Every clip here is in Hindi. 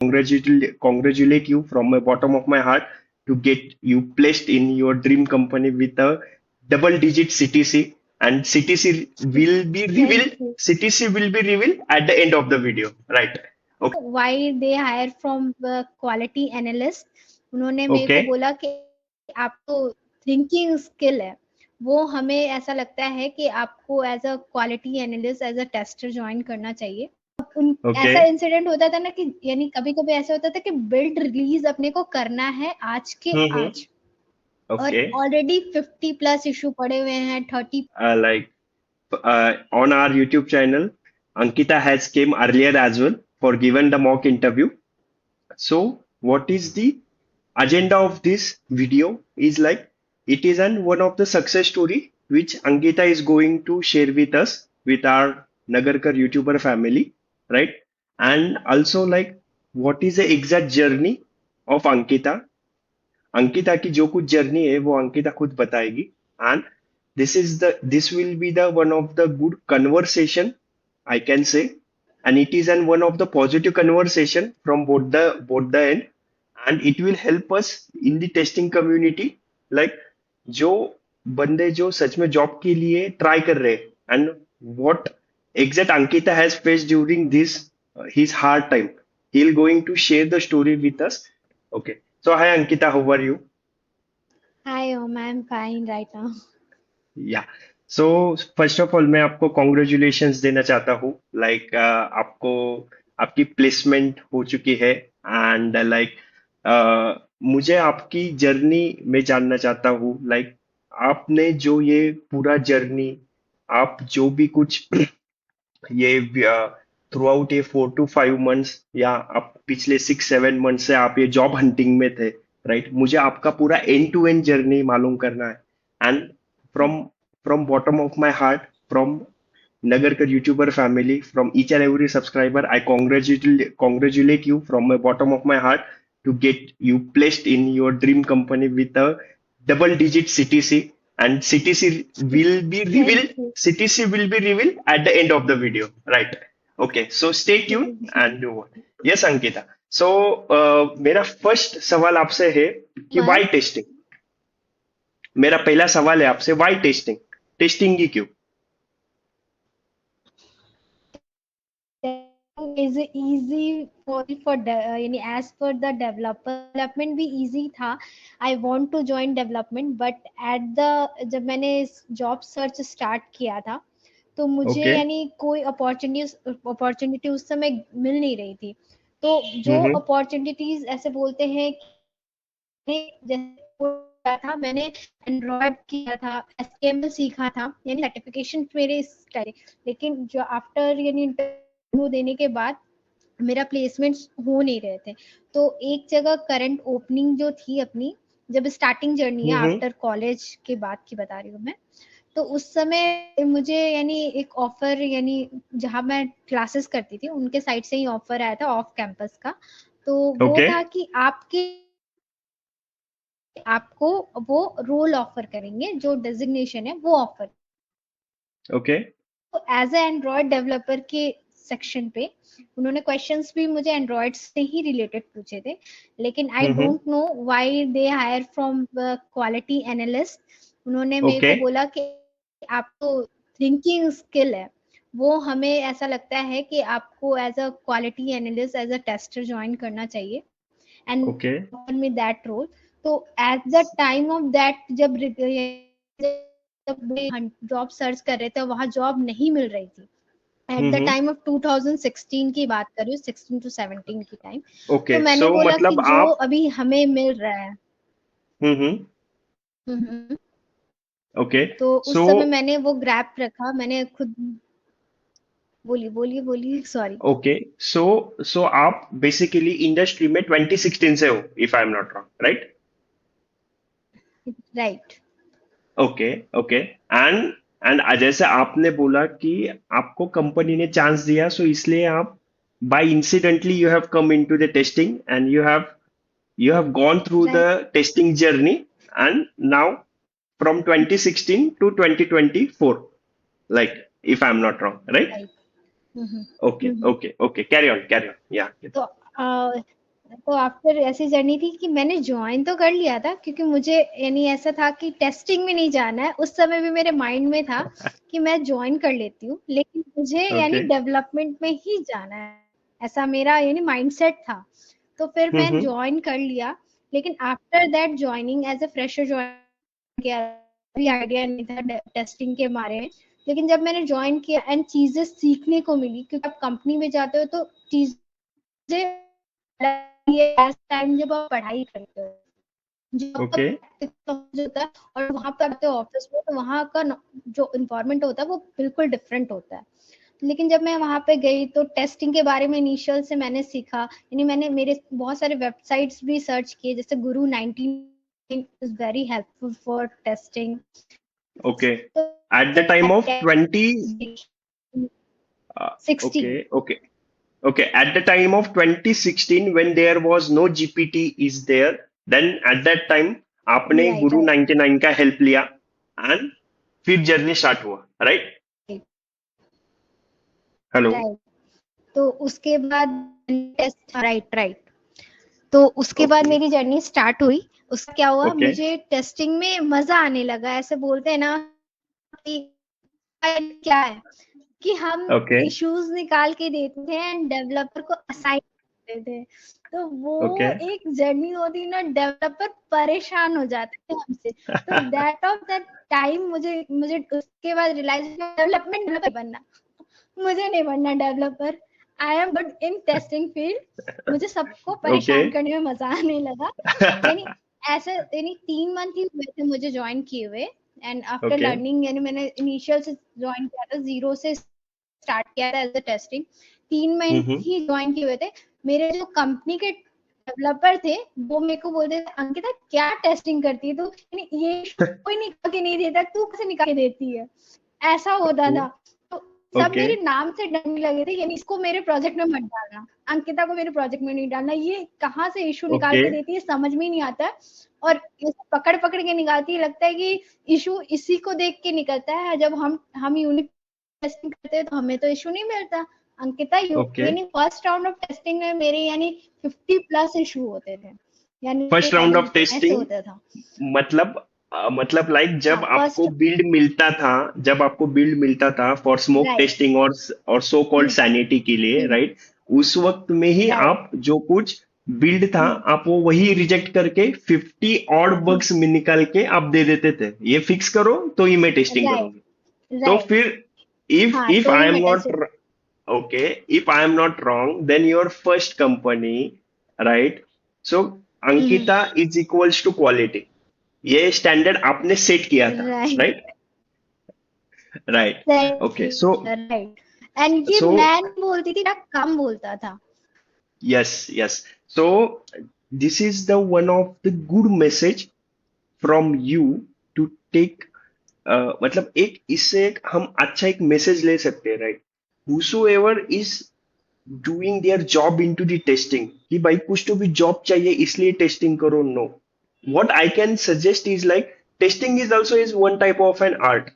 congratulate you from the bottom of my heart to get you placed in your dream company with a double digit CTC, and Thank you. CTC will be revealed at the end of the video, right? Okay. Why they hire from quality analyst, उन्होंने मेरे को Okay. बोला कि आपको थिंकिंग स्किल है, वो हमें ऐसा लगता है कि आपको as a quality analyst as a tester join करना चाहिए। उन ऐसा Okay. इंसिडेंट होता था ना कि यानी कभी कभी ऐसा होता था कि बिल्ड रिलीज अपने को करना है आज के Mm-hmm. आज, और Okay. ऑलरेडी 50+ इशू पड़े हुए हैं, 30। Like on our YouTube channel, Ankita has came earlier as well for given the mock interview. So what is the agenda of this video is like, it is an one of the success story which Ankita is going to share with us with our Nagarkar YouTuber family, right? And also like what is the exact journey of Ankita. Ankita की जो कुछ जर्नी है वो अंकिता खुद बताएगी, and this will be the one of the good conversation, I can say, and it is an one of the positive conversation from both the end, and it will help us in the testing community, like जो बंदे जो सच में जॉब के लिए ट्राई कर रहे हैं, and what exact Ankita has faced during this his hard time, he'll going to share the story with us. Okay, so hi Ankita, how are you? Hi Om, I am fine right now. Yeah so first of all मैं आपको कॉन्ग्रेचुलेशंस देना चाहता हूँ, लाइक आपको आपकी प्लेसमेंट हो चुकी है, एंड लाइक मुझे आपकी जर्नी में जानना चाहता हूँ, लाइक आपने जो ये पूरा जर्नी, आप जो भी कुछ ये थ्रू आउट ये 4 to 5 months, या आप पिछले 6 7 months से आप ये जॉब हंटिंग में थे, राइट? मुझे आपका पूरा एंड टू एंड जर्नी मालूम करना है, and from from bottom of my heart, from Nagarkar YouTuber family, from each and every subscriber, I congratulate you from my bottom of my heart to get you placed in your dream company with a double digit CTC, and thank you. CTC will be revealed at the end of the video, right? Okay, so stay tuned and do what. Yes, Ankita. So मेरा फर्स्ट सवाल आपसे है कि मच why टेस्टिंग। मेरा पहला सवाल है आपसे, why टेस्टिंग, टेस्टिंग ही क्यों? इज इजी फॉर यानी as per the developer, development भी इजी था। I want to join development, but at the जब मैंने जॉब सर्च स्टार्ट किया था तो मुझे ओके। यानी कोई अपॉर्चुनिटी उस समय मिल नहीं रही थी। तो जो हम्म। अपॉर्चुनिटीज ऐसे बोलते हैं जैसे किया था मैंने, एंड्रॉयड किया था, एचटीएमएल सीखा था, यानी सर्टिफिकेशन मेरे इस टाइप। लेकिन जो आफ्टर यानी इंटरव्यू देने के बाद मेरा प्लेसमेंट्स हो नहीं रहे थे। तो एक जगह करंट ओपनिंग जो थी अपनी, जब स्टार्टिंग जर्नी है हम्म। आफ्टर कॉलेज के बाद की बता रही हूँ मैं, तो उस समय मुझे यानी एक ऑफर, यानी जहाँ मैं क्लासेस करती थी उनके साइड से ही ऑफर आया था ऑफ कैंपस का। तो वो ओके। था कि आपको वो रोल ऑफर करेंगे, जो डेजिग्नेशन है वो ऑफर। ओके। तो एज ए एंड्रॉयड डेवलपर के सेक्शन पे उन्होंने क्वेश्चंस भी मुझे एंड्रॉयड से ही रिलेटेड पूछे थे। लेकिन I hmm. Don't know why they hire from quality analyst, उन्होंने मेरे ओके। को बोला कि आपको थिंकिंग स्किल है, वो हमें ऐसा लगता है कि आपको as a quality analyst as a tester join करना चाहिए, एंड ओके। में दैट रोल। तो at the time of that जब जॉब सर्च कर रहे थे वहां जॉब नहीं मिल रही थी। At the hmm. Time of 2016 की बात कर रही हूँ, 16 to 17 की टाइम। तो ओके, मैंने सो बोला कि मतलब जो आप। अभी हमें मिल रहा है। हम्म। हम्म। ओके। तो सो उस समय मैंने वो ग्रैप रखा, मैंने खुद। बोलिए बोलिए बोलिए, सॉरी। ओके, सो सो आप बेसिकली इंडस्ट्री में 2016 से हो, if I am not wrong, right? Right. Okay. Okay. And and जैसे आपने बोला कि आपको कंपनी ने चांस दिया, सो इसलिए आप by incidentally you have come into the testing, and you have gone through the right. testing journey, and now from 2016 to 2024, like, if I'm not wrong, right? Right. Okay, okay, okay, carry on, yeah. तो तो आफ्टर ऐसी जर्नी थी कि मैंने ज्वाइन तो कर लिया था, क्योंकि मुझे यानी ऐसा था कि टेस्टिंग में नहीं जाना है। उस समय भी मेरे माइंड में था कि मैं ज्वाइन कर लेती हूँ, लेकिन मुझे यानी ओके। डेवलपमेंट में ही जाना है, ऐसा मेरा यानी माइंडसेट था। तो फिर मैं हम्म। ज्वाइन कर लिया, लेकिन after that joining as a fresher join किया, भी आइडिया नहीं था टेस्टिंग के बारे में। लेकिन जब मैंने ज्वाइन किया एंड चीजें सीखने को मिली, क्योंकि आप कंपनी में जाते हो तो चीजें टाइम जब आप पढ़ाई करते हो, जब ओके। होता है और वहां पर आते हो ऑफिस में, तो वहां का जो इन्वायरमेंट होता है वो बिल्कुल डिफरेंट होता है। लेकिन जब मैं वहां पे गई तो टेस्टिंग के बारे में इनिशियल से मैंने सीखा, यानी मैंने मेरे बहुत सारे वेबसाइट्स भी सर्च किए, जैसे Guru 19 is very helpful for testing. Okay. तो at the time of 20 16 okay, okay, okay. At the time of 2016, when there was no GPT is there, then at that time आपने राइट गुरु राइट 99 का हेल्प लिया एंड फिर जर्नी स्टार्ट हुआ, राइट? हेलो। राइट। तो उसके बाद टेस्ट, राइट राइट, तो उसके बाद ओके। मेरी जर्नी स्टार्ट हुई। उसका क्या हुआ, ओके। मुझे टेस्टिंग में मजा आने लगा। ऐसे बोलते हैं ना कि क्या है कि हम ओके। इश्यूज निकाल के देते थे एंड डेवलपर को असाइन करते थे। तो ओके। वो एक जर्नी होती ना, डेवलपर परेशान हो जाते थे हमसे। तो दैट ऑफ दैट टाइम मुझे मुझे उसके बाद रियलाइज डेवलपमेंट डेवलपर बनना, मुझे नहीं बनना developer. I am good in testing field. मुझे सबको ओके। परेशान करने में मजा आने लगा। यानी ऐसे यानी 3 मंथ ही हुए थे मुझे ज्वाइन किए हुए, एंड आफ्टर ओके। लर्निंग यानी मैंने इनिशियल से ज्वाइन किया था, जीरो से स्टार्ट किया था as a testing. 3 month hmm. ही ज्वाइन किए हुए थे। मेरे जो कंपनी के डेवलपर थे वो मेरे को बोलते थे, अंकिता क्या टेस्टिंग करती है तू, यानी ये कोई निकाल के नहीं देता, तू कैसे निकाल के देती है, ऐसा होता ओके। था। तो सब ओके। मेरे नाम से डरने लगे थे, यानी इसको मेरे प्रोजेक्ट में मत डालना, अंकिता को मेरे प्रोजेक्ट में नहीं डालना, ये कहाँ से इशू निकाल ओके। के देती है समझ में ही नहीं आता है। और ये पकड़ पकड़ के निकालती है, लगता है कि इशू इसी को देख के निकलता है। जब हम यूनिट टेस्टिंग करते हैं तो हमें तो इशू नहीं मिलता। अंकिता ओके। यानी फर्स्ट राउंड ऑफ टेस्टिंग में मेरे यानी 50+ इशू होते थे, यानी फर्स्ट राउंड ऑफ ऐसे टेस्टिंग होता था। मतलब मतलब लाइक हाँ जब फर्स्ट, आपको बिल्ड मिलता था फॉर स्मोक राइट टेस्टिंग और सो कॉल्ड सैनिटी के लिए, राइट? उस वक्त में ही राइट आप जो कुछ बिल्ड था आप वो वही रिजेक्ट करके 50 ऑड बग्स में निकाल के आप दे देते थे, ये फिक्स करो तो ही मैं टेस्टिंग राइट करूंगी। तो राइट। फिर इफ हाँ इफ तो ही आई एम मैं test, not okay, if I am not wrong, then your first company, right? So Ankita is equals to quality. ये स्टैंडर्ड आपने सेट किया था, right right? Right. Okay. So right. And ये सो मैं नहीं बोलती थी ना, कम बोलता था। Yes, yes. So this is the one of the good message from you to take, मतलब एक इससे एक हम अच्छा एक मैसेज ले सकते हैं, right? whosoever is doing their job into the testing, कि भाई कुछ तो भी जॉब चाहिए इसलिए टेस्टिंग करो, no. What I can suggest is like testing is also is one type of an art,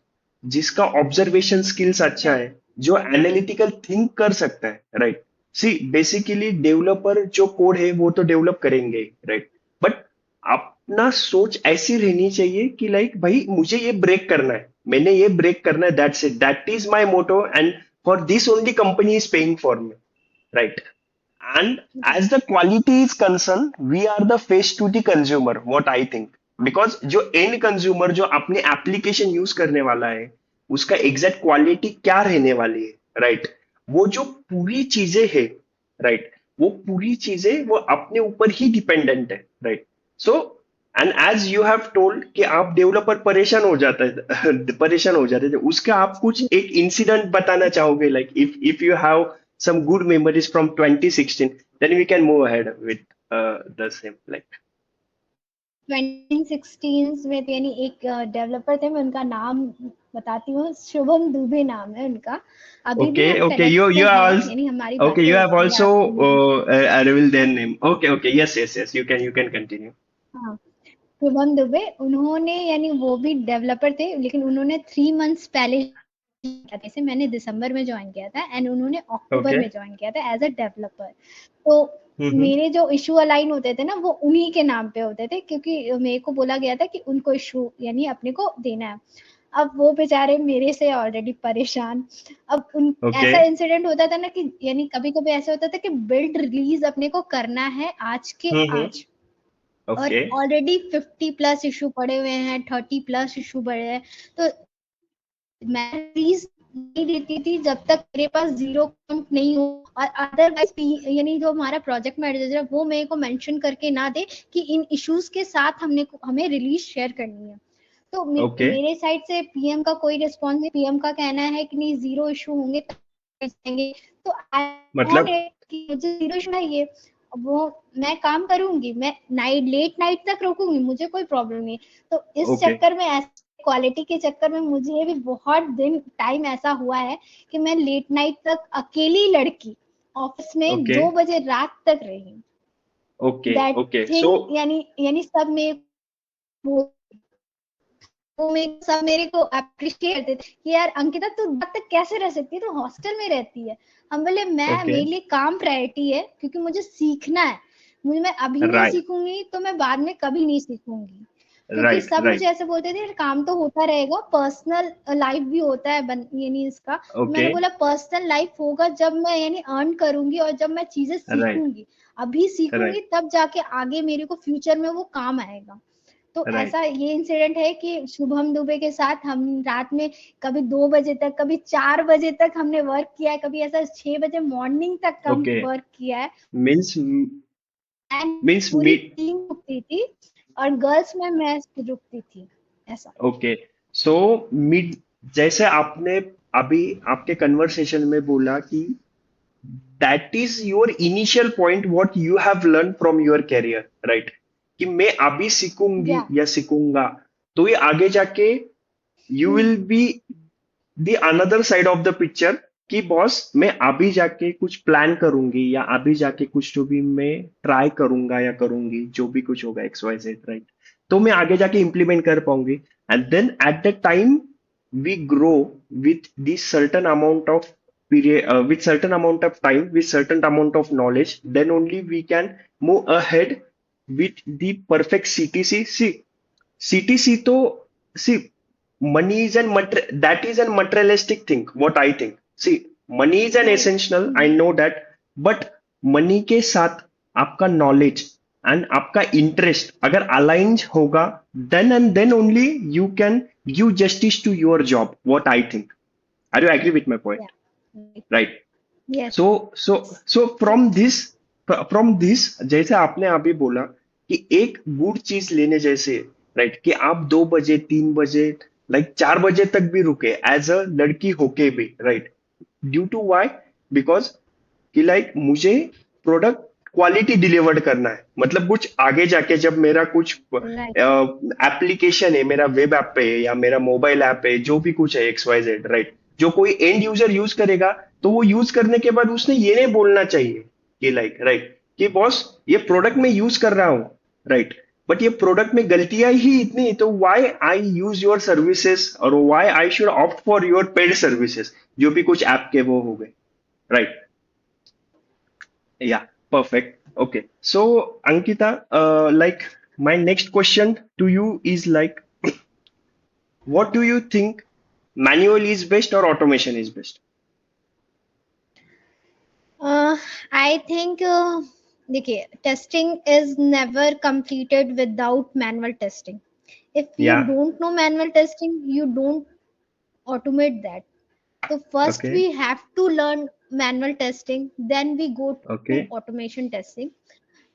जिसका ऑब्जर्वेशन स्किल्स अच्छा राइट है, जो एनालिटिकल थिंक कर सकता है, राइट? सी बेसिकली डेवलपर जो कोड है वो तो डेवलप करेंगे, राइट? बट अपना सोच ऐसी रहनी चाहिए कि लाइक भाई मुझे ये ब्रेक करना है, मैंने ये ब्रेक करना है, that's it, that is my motto, and for this only company is paying for me, right? And as the quality is concerned, we are the face to the consumer, what I think. Because जो end consumer जो अपने application यूज करने वाला है उसका एग्जैक्ट क्वालिटी क्या रहने वाली है, राइट? वो जो पूरी चीजें है, राइट, वो पूरी चीजें वो अपने ऊपर ही डिपेंडेंट है, right? So and as you have told कि आप डेवलपर परेशान हो जाता है परेशान हो जाते थे, उसका आप कुछ एक इंसिडेंट बताना चाहोगे, like if you have some good memories from 2016, then we can move ahead with the same, like 2016 में तो यानी एक डेवलपर थे, मैं उनका नाम बताती हूँ, शुभम दुबे नाम है उनका। अभी भी okay, हम okay, कनेक्ट you पे are हैं, also, यानी हमारी okay, बातें you have होती है also आपस में। revealed their name, okay, okay, yes, yes, yes, you can continue. हाँ, शुभम दुबे, उन्होंने यानी वो भी डेवलपर थे, लेकिन उन्होंने 3 मंथ्स पहले किया था, जैसे मैंने दिसंबर में ज्वाइन किया था एंड उन्होंने अक्टूबर Okay. में ज्वाइन किया था एज अ डेवलपर। तो हम्म। मेरे जो इशू अलाइन होते थे ना वो उन्हीं के नाम पे होते थे, क्योंकि मेरे को बोला गया था कि उनको इशू यानी अपने को देना है। अब वो बेचारे मेरे से ऑलरेडी परेशान। अब उन ओके। ऐसा इंसिडेंट होता था ना कि यानी कभी कभी ऐसा होता था कि बिल्ड रिलीज अपने को करना है आज के हम्म। आज, और ओके। ऑलरेडी 50+ इशू पड़े हुए हैं, 30+ इशू पड़े हैं। तो मैं रिलीज नहीं देती थी जब तक मेरे पास जीरो काउंट नहीं हो, और अदरवाइज यानी जो हमारा प्रोजेक्ट मैनेजर है वो मेरे को मेंशन करके ना दे कि इन इश्यूज के साथ हमें रिलीज शेयर करनी है। तो ओके। मेरे साइड से पीएम का कोई रिस्पॉन्स नहीं। पीएम का कहना है कि नहीं, जीरो इशू होंगे तब देंगे। तो आई वांट मतलब कि मुझे जीरो इशू चाहिए। वो मैं काम करूंगी, मैं लेट नाइट तक रुकूंगी, मुझे कोई प्रॉब्लम नहीं। तो इस ओके। चक्कर में ऐसे क्वालिटी के चक्कर में मुझे भी बहुत दिन टाइम ऐसा हुआ है कि मैं लेट नाइट तक अकेली लड़की ऑफिस में ओके। 2 बजे रात तक रही। Okay. That okay. So thing यानी सब में वो वो सब मेरे को अप्रिशिएट करते थे कि यार अंकिता तू रात तक कैसे रह सकती है, तू हॉस्टल में रहती है। हम बोले मैं ओके। मेरे लिए काम प्रायोरिटी है, क्योंकि मुझे सीखना है। मुझे मैं अभी नहीं राइट। सीखूंगी तो मैं बाद में कभी नहीं सीखूंगी। क्योंकि राइट। सब मुझे राइट। ऐसे बोलते थे काम तो होता रहेगा, पर्सनल लाइफ भी होता है यानी इसका। तो ओके। मैंने बोला पर्सनल लाइफ होगा जब मैं यानी अर्न करूंगी और जब मैं चीजें राइट। सीखूंगी। अभी सीखूंगी राइट। तब जाके आगे मेरे को फ्यूचर में वो काम आएगा। तो राइट। ऐसा ये इंसिडेंट है कि शुभम दुबे के साथ हम रात में कभी 2 बजे तक, कभी 4 बजे तक हमने वर्क किया है, कभी ऐसा 6 बजे मॉर्निंग तक हम ओके। वर्क किया है। मीन्स एंड मीन्स पूरी मी टीम रुकती थी और गर्ल्स में मैं रुकती थी, ऐसा। ओके। सो मिड जैसे आपने अभी आपके कन्वर्सेशन में बोला कि that is your initial point what you have learn from your career, right? कि मैं अभी सीखूंगी या या सीखूंगा तो ये आगे जाके you will be the another side of the picture कि बॉस मैं अभी जाके कुछ प्लान करूंगी या अभी जाके कुछ जो भी मैं ट्राई करूंगा या करूंगी जो भी कुछ होगा एक्स वाई जेड, राइट? तो मैं आगे जाके इम्प्लीमेंट कर पाऊंगी। And then at the time we grow with this certain amount of period, with certain amount of time, with certain amount of knowledge, then only we can move ahead with the perfect CTC. See, CTC to see, money is an that is a materialistic thing. What I think. See, money is an right. essential. I know that, but money के साथ आपका knowledge and आपका interest अगर align होगा, then and then only you can give justice to your job. What I think. Are you agree with my point? या Right. Yes. So from this जैसे आपने अभी बोला कि एक गुड चीज लेने जैसे, राइट? कि आप 2 बजे 3 बजे लाइक 4 बजे तक भी रुके एज अ लड़की होके भी, right? Due to why? Because कि लाइक मुझे प्रोडक्ट क्वालिटी डिलीवर्ड करना है, मतलब कुछ आगे जाके जब मेरा कुछ राइट। एप्लीकेशन है, मेरा वेब ऐप है या मेरा मोबाइल ऐप है, जो भी कुछ है एक्स वाई जेड, राइट? जो कोई एंड यूजर यूज करेगा तो वो यूज करने के बाद उसने ये नहीं बोलना चाहिए कि लाइक, राइट, कि बॉस ये प्रोडक्ट मैं यूज कर रहा हूँ, राइट, बट ये प्रोडक्ट में गलतियां ही इतनी, तो why I use your services और why I should opt for your paid services, जो भी कुछ ऐप के वो हो गए, right? Yeah, perfect. Okay. So, Ankita, like my next question to you is like, what do you think manual is best or automation is best? I think देखिए, testing is never completed without manual testing. If you Yeah. Don't know manual testing, you don't automate that. So first we Okay. have to learn manual testing, then we go to Okay. automation testing.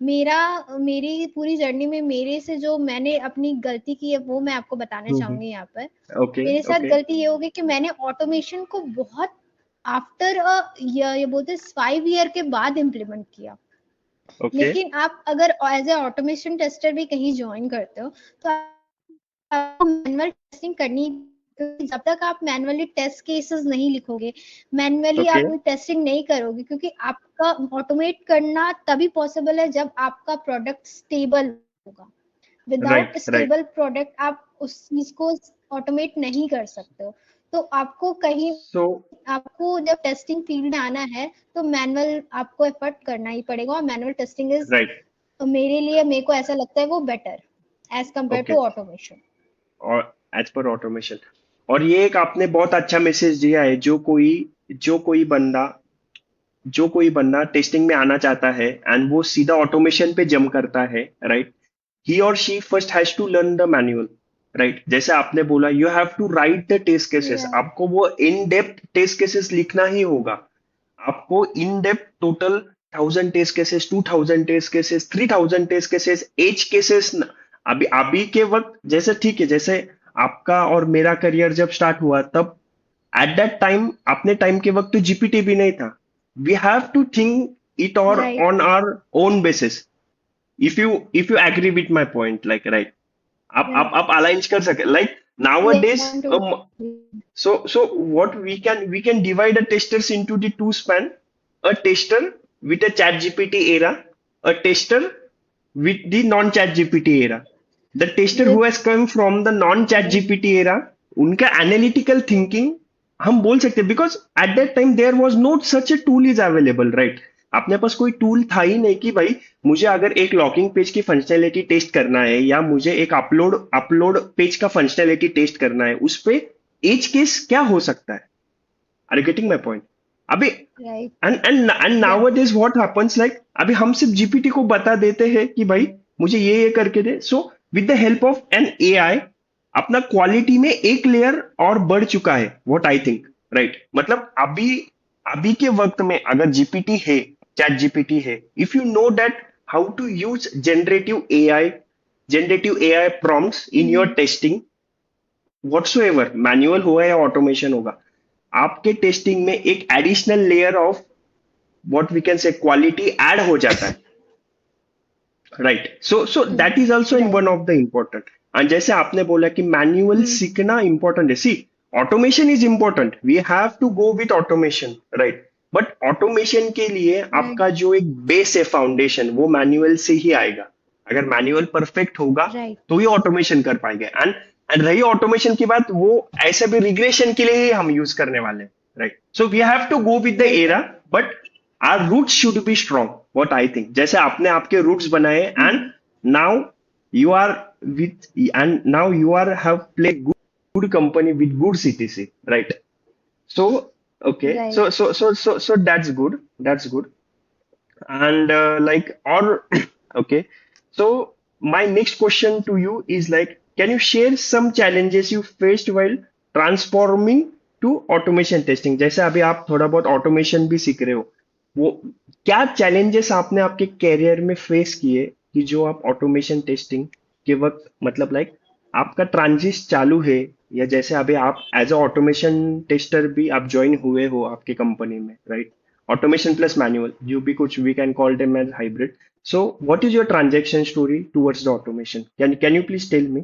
मेरा मेरी पूरी जर्नी में मेरे से जो मैंने अपनी गलती की है वो मैं आपको बताना Mm-hmm. चाहूंगी यहाँ पर। Okay. मेरे साथ Okay. गलती ये होगी कि मैंने ऑटोमेशन को बहुत आफ्टर ये बोलते 5 ईयर के बाद इम्प्लीमेंट किया। Okay. लेकिन आप अगर एज ए ऑटोमेशन टेस्टर भी कहीं ज्वाइन करते हो तो आपको मैनुअल टेस्टिंग करनी, क्योंकि जब तक आप मैनुअली टेस्ट केसेस नहीं लिखोगे, मैनुअली आप Okay. टेस्टिंग नहीं करोगे, क्योंकि आपका ऑटोमेट करना तभी पॉसिबल है जब आपका प्रोडक्ट स्टेबल होगा। Right. Without Right. Stable product आप उस चीज को ऑटोमेट नहीं कर सकते हो। तो आपको कहीं So, आपको जब टेस्टिंग फील्ड में आना है तो मैनुअल आपको एफर्ट करना ही पड़ेगा, और मैनुअल टेस्टिंग इज right. मेरे को ऐसा लगता है वो better as compare to Okay. Automation. और एज पर ऑटोमेशन, और ये एक आपने बहुत अच्छा मैसेज दिया है, जो कोई बंदा टेस्टिंग में आना चाहता है एंड वो सीधा ऑटोमेशन पे जंप करता है, राइट, ही और she first has to learn the manual, right. जैसे आपने बोला you have to write the test cases, right आपको वो इन डेप्थ टेस्ट केसेस लिखना ही होगा। आपको in depth total 1000 test cases, 2000 test cases, 3000 test cases, as cases. अभी अभी के वक्त जैसे, ठीक है, जैसे आपका और मेरा करियर जब स्टार्ट हुआ तब एट दैट टाइम, अपने टाइम के वक्त तो जीपीटी भी नहीं था। We have to think it और write on our own basis. If you agree with my point, like, right, right आप अलाइन कर सके, like nowadays. One two So what we can divide the testers into the two span: a tester with a chat GPT era, a tester with the non-chat GPT era. The tester who with has come from the non-chat GPT era, उनका analytical thinking हम बोल सकते हैं, because at that time there was not such a tool is available, right? अपने पास कोई टूल था ही नहीं कि भाई मुझे अगर एक लॉगिंग पेज की फंक्शनैलिटी टेस्ट करना है या मुझे एक अपलोड अपलोड पेज का फंक्शनैलिटी टेस्ट करना है, उस पे एज केस क्या हो सकता है। Are you getting my point? अभी right and yes nowadays what happens, like अभी हम सिर्फ जीपीटी को बता देते हैं कि भाई मुझे ये करके दे। So with the help of an AI अपना क्वालिटी में एक लेयर और बढ़ चुका है, व्हाट आई थिंक, राइट। मतलब अभी अभी के वक्त में अगर जीपीटी है, चैट जीपीटी है, if you know that how to use generative AI prompts in your testing, whatsoever, manual होगा या ऑटोमेशन होगा, आपके टेस्टिंग में एक additional layer of what we can say quality add हो जाता है, right. So that is also in right one of the important. And जैसे आपने बोला कि मैनुअल सीखना इंपॉर्टेंट है, see, automation is important, we have to go with automation, right, but automation के लिए राइट आपका जो एक बेस है, फाउंडेशन, वो मैनुअल से ही आएगा। अगर मैनुअल परफेक्ट होगा राइट तो ही ऑटोमेशन कर पाएंगे। एंड रही ऑटोमेशन की बात, वो ऐसे भी रिग्रेशन के लिए ही हम यूज करने वाले हैं, right. So we have to go with the बिल्कुल era, but our roots should be strong, what I think. जैसे आपने आपके रूट्स बनाए and now you are and now you are have played good company with good CTC, right? So okay, right so that's good, that's good. And like, or okay, so my next question to you is like, can you share some challenges you faced while transforming to automation testing? जैसे अभी आप थोड़ा बहुत ऑटोमेशन भी सीख रहे हो, वो क्या चैलेंजेस आपने आपके कैरियर में फेस किए कि जो आप ऑटोमेशन टेस्टिंग के वक्त, मतलब लाइक आपका ट्रांजिट चालू है, या जैसे अभी आप एज अ ऑटोमेशन टेस्टर भी आप ज्वाइन हुए हो आपकी कंपनी में, right? Automation plus manual, you be कुछ, we can call them as hybrid. So what is your transaction story towards the automation? Can you please tell me?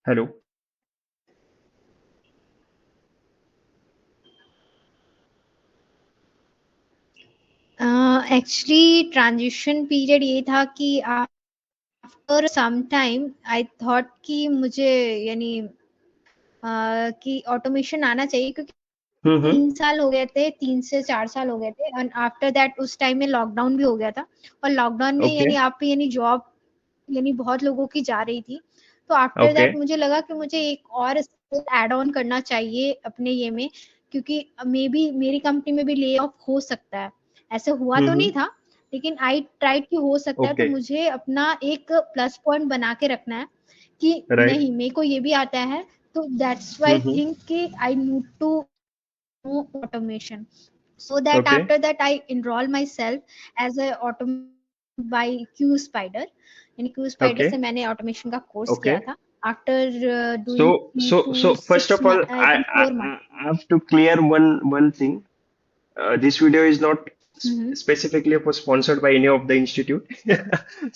Hello. Actually transition period ये था कि after some time I thought कि मुझे यानी कि ऑटोमेशन आना चाहिए, क्योंकि हम्म। 3 साल हो गए थे, 3 से 4 साल हो गए थे, एंड आफ्टर दैट उस टाइम में लॉकडाउन भी हो गया था। और लॉकडाउन में ओके। यानी जॉब यानी बहुत लोगों की जा रही थी। तो आफ्टर ओके। दैट मुझे लगा कि मुझे एक और स्किल ऐड ऑन करना चाहिए अपने ये में, क्योंकि मे बी मेरी कंपनी में भी ले ऑफ हो सकता है। ऐसे हुआ तो नहीं हम्म। था, लेकिन आई ट्राइड कि हो सकता है, तो ओके। मुझे अपना एक प्लस पॉइंट बना के रखना है कि राइट। नहीं, मेरे को ये भी आता है। तो that's why I hmm. Think कि I need to know automation, so that okay. after that I enroll myself as a autom by Q Spider, यानी Q Spider ओके। से मैंने ऑटोमेशन का कोर्स ओके। किया था। After doing So so first of all, I think 4 month. I have to clear one thing. This video is not specifically for sponsored by any of the institute.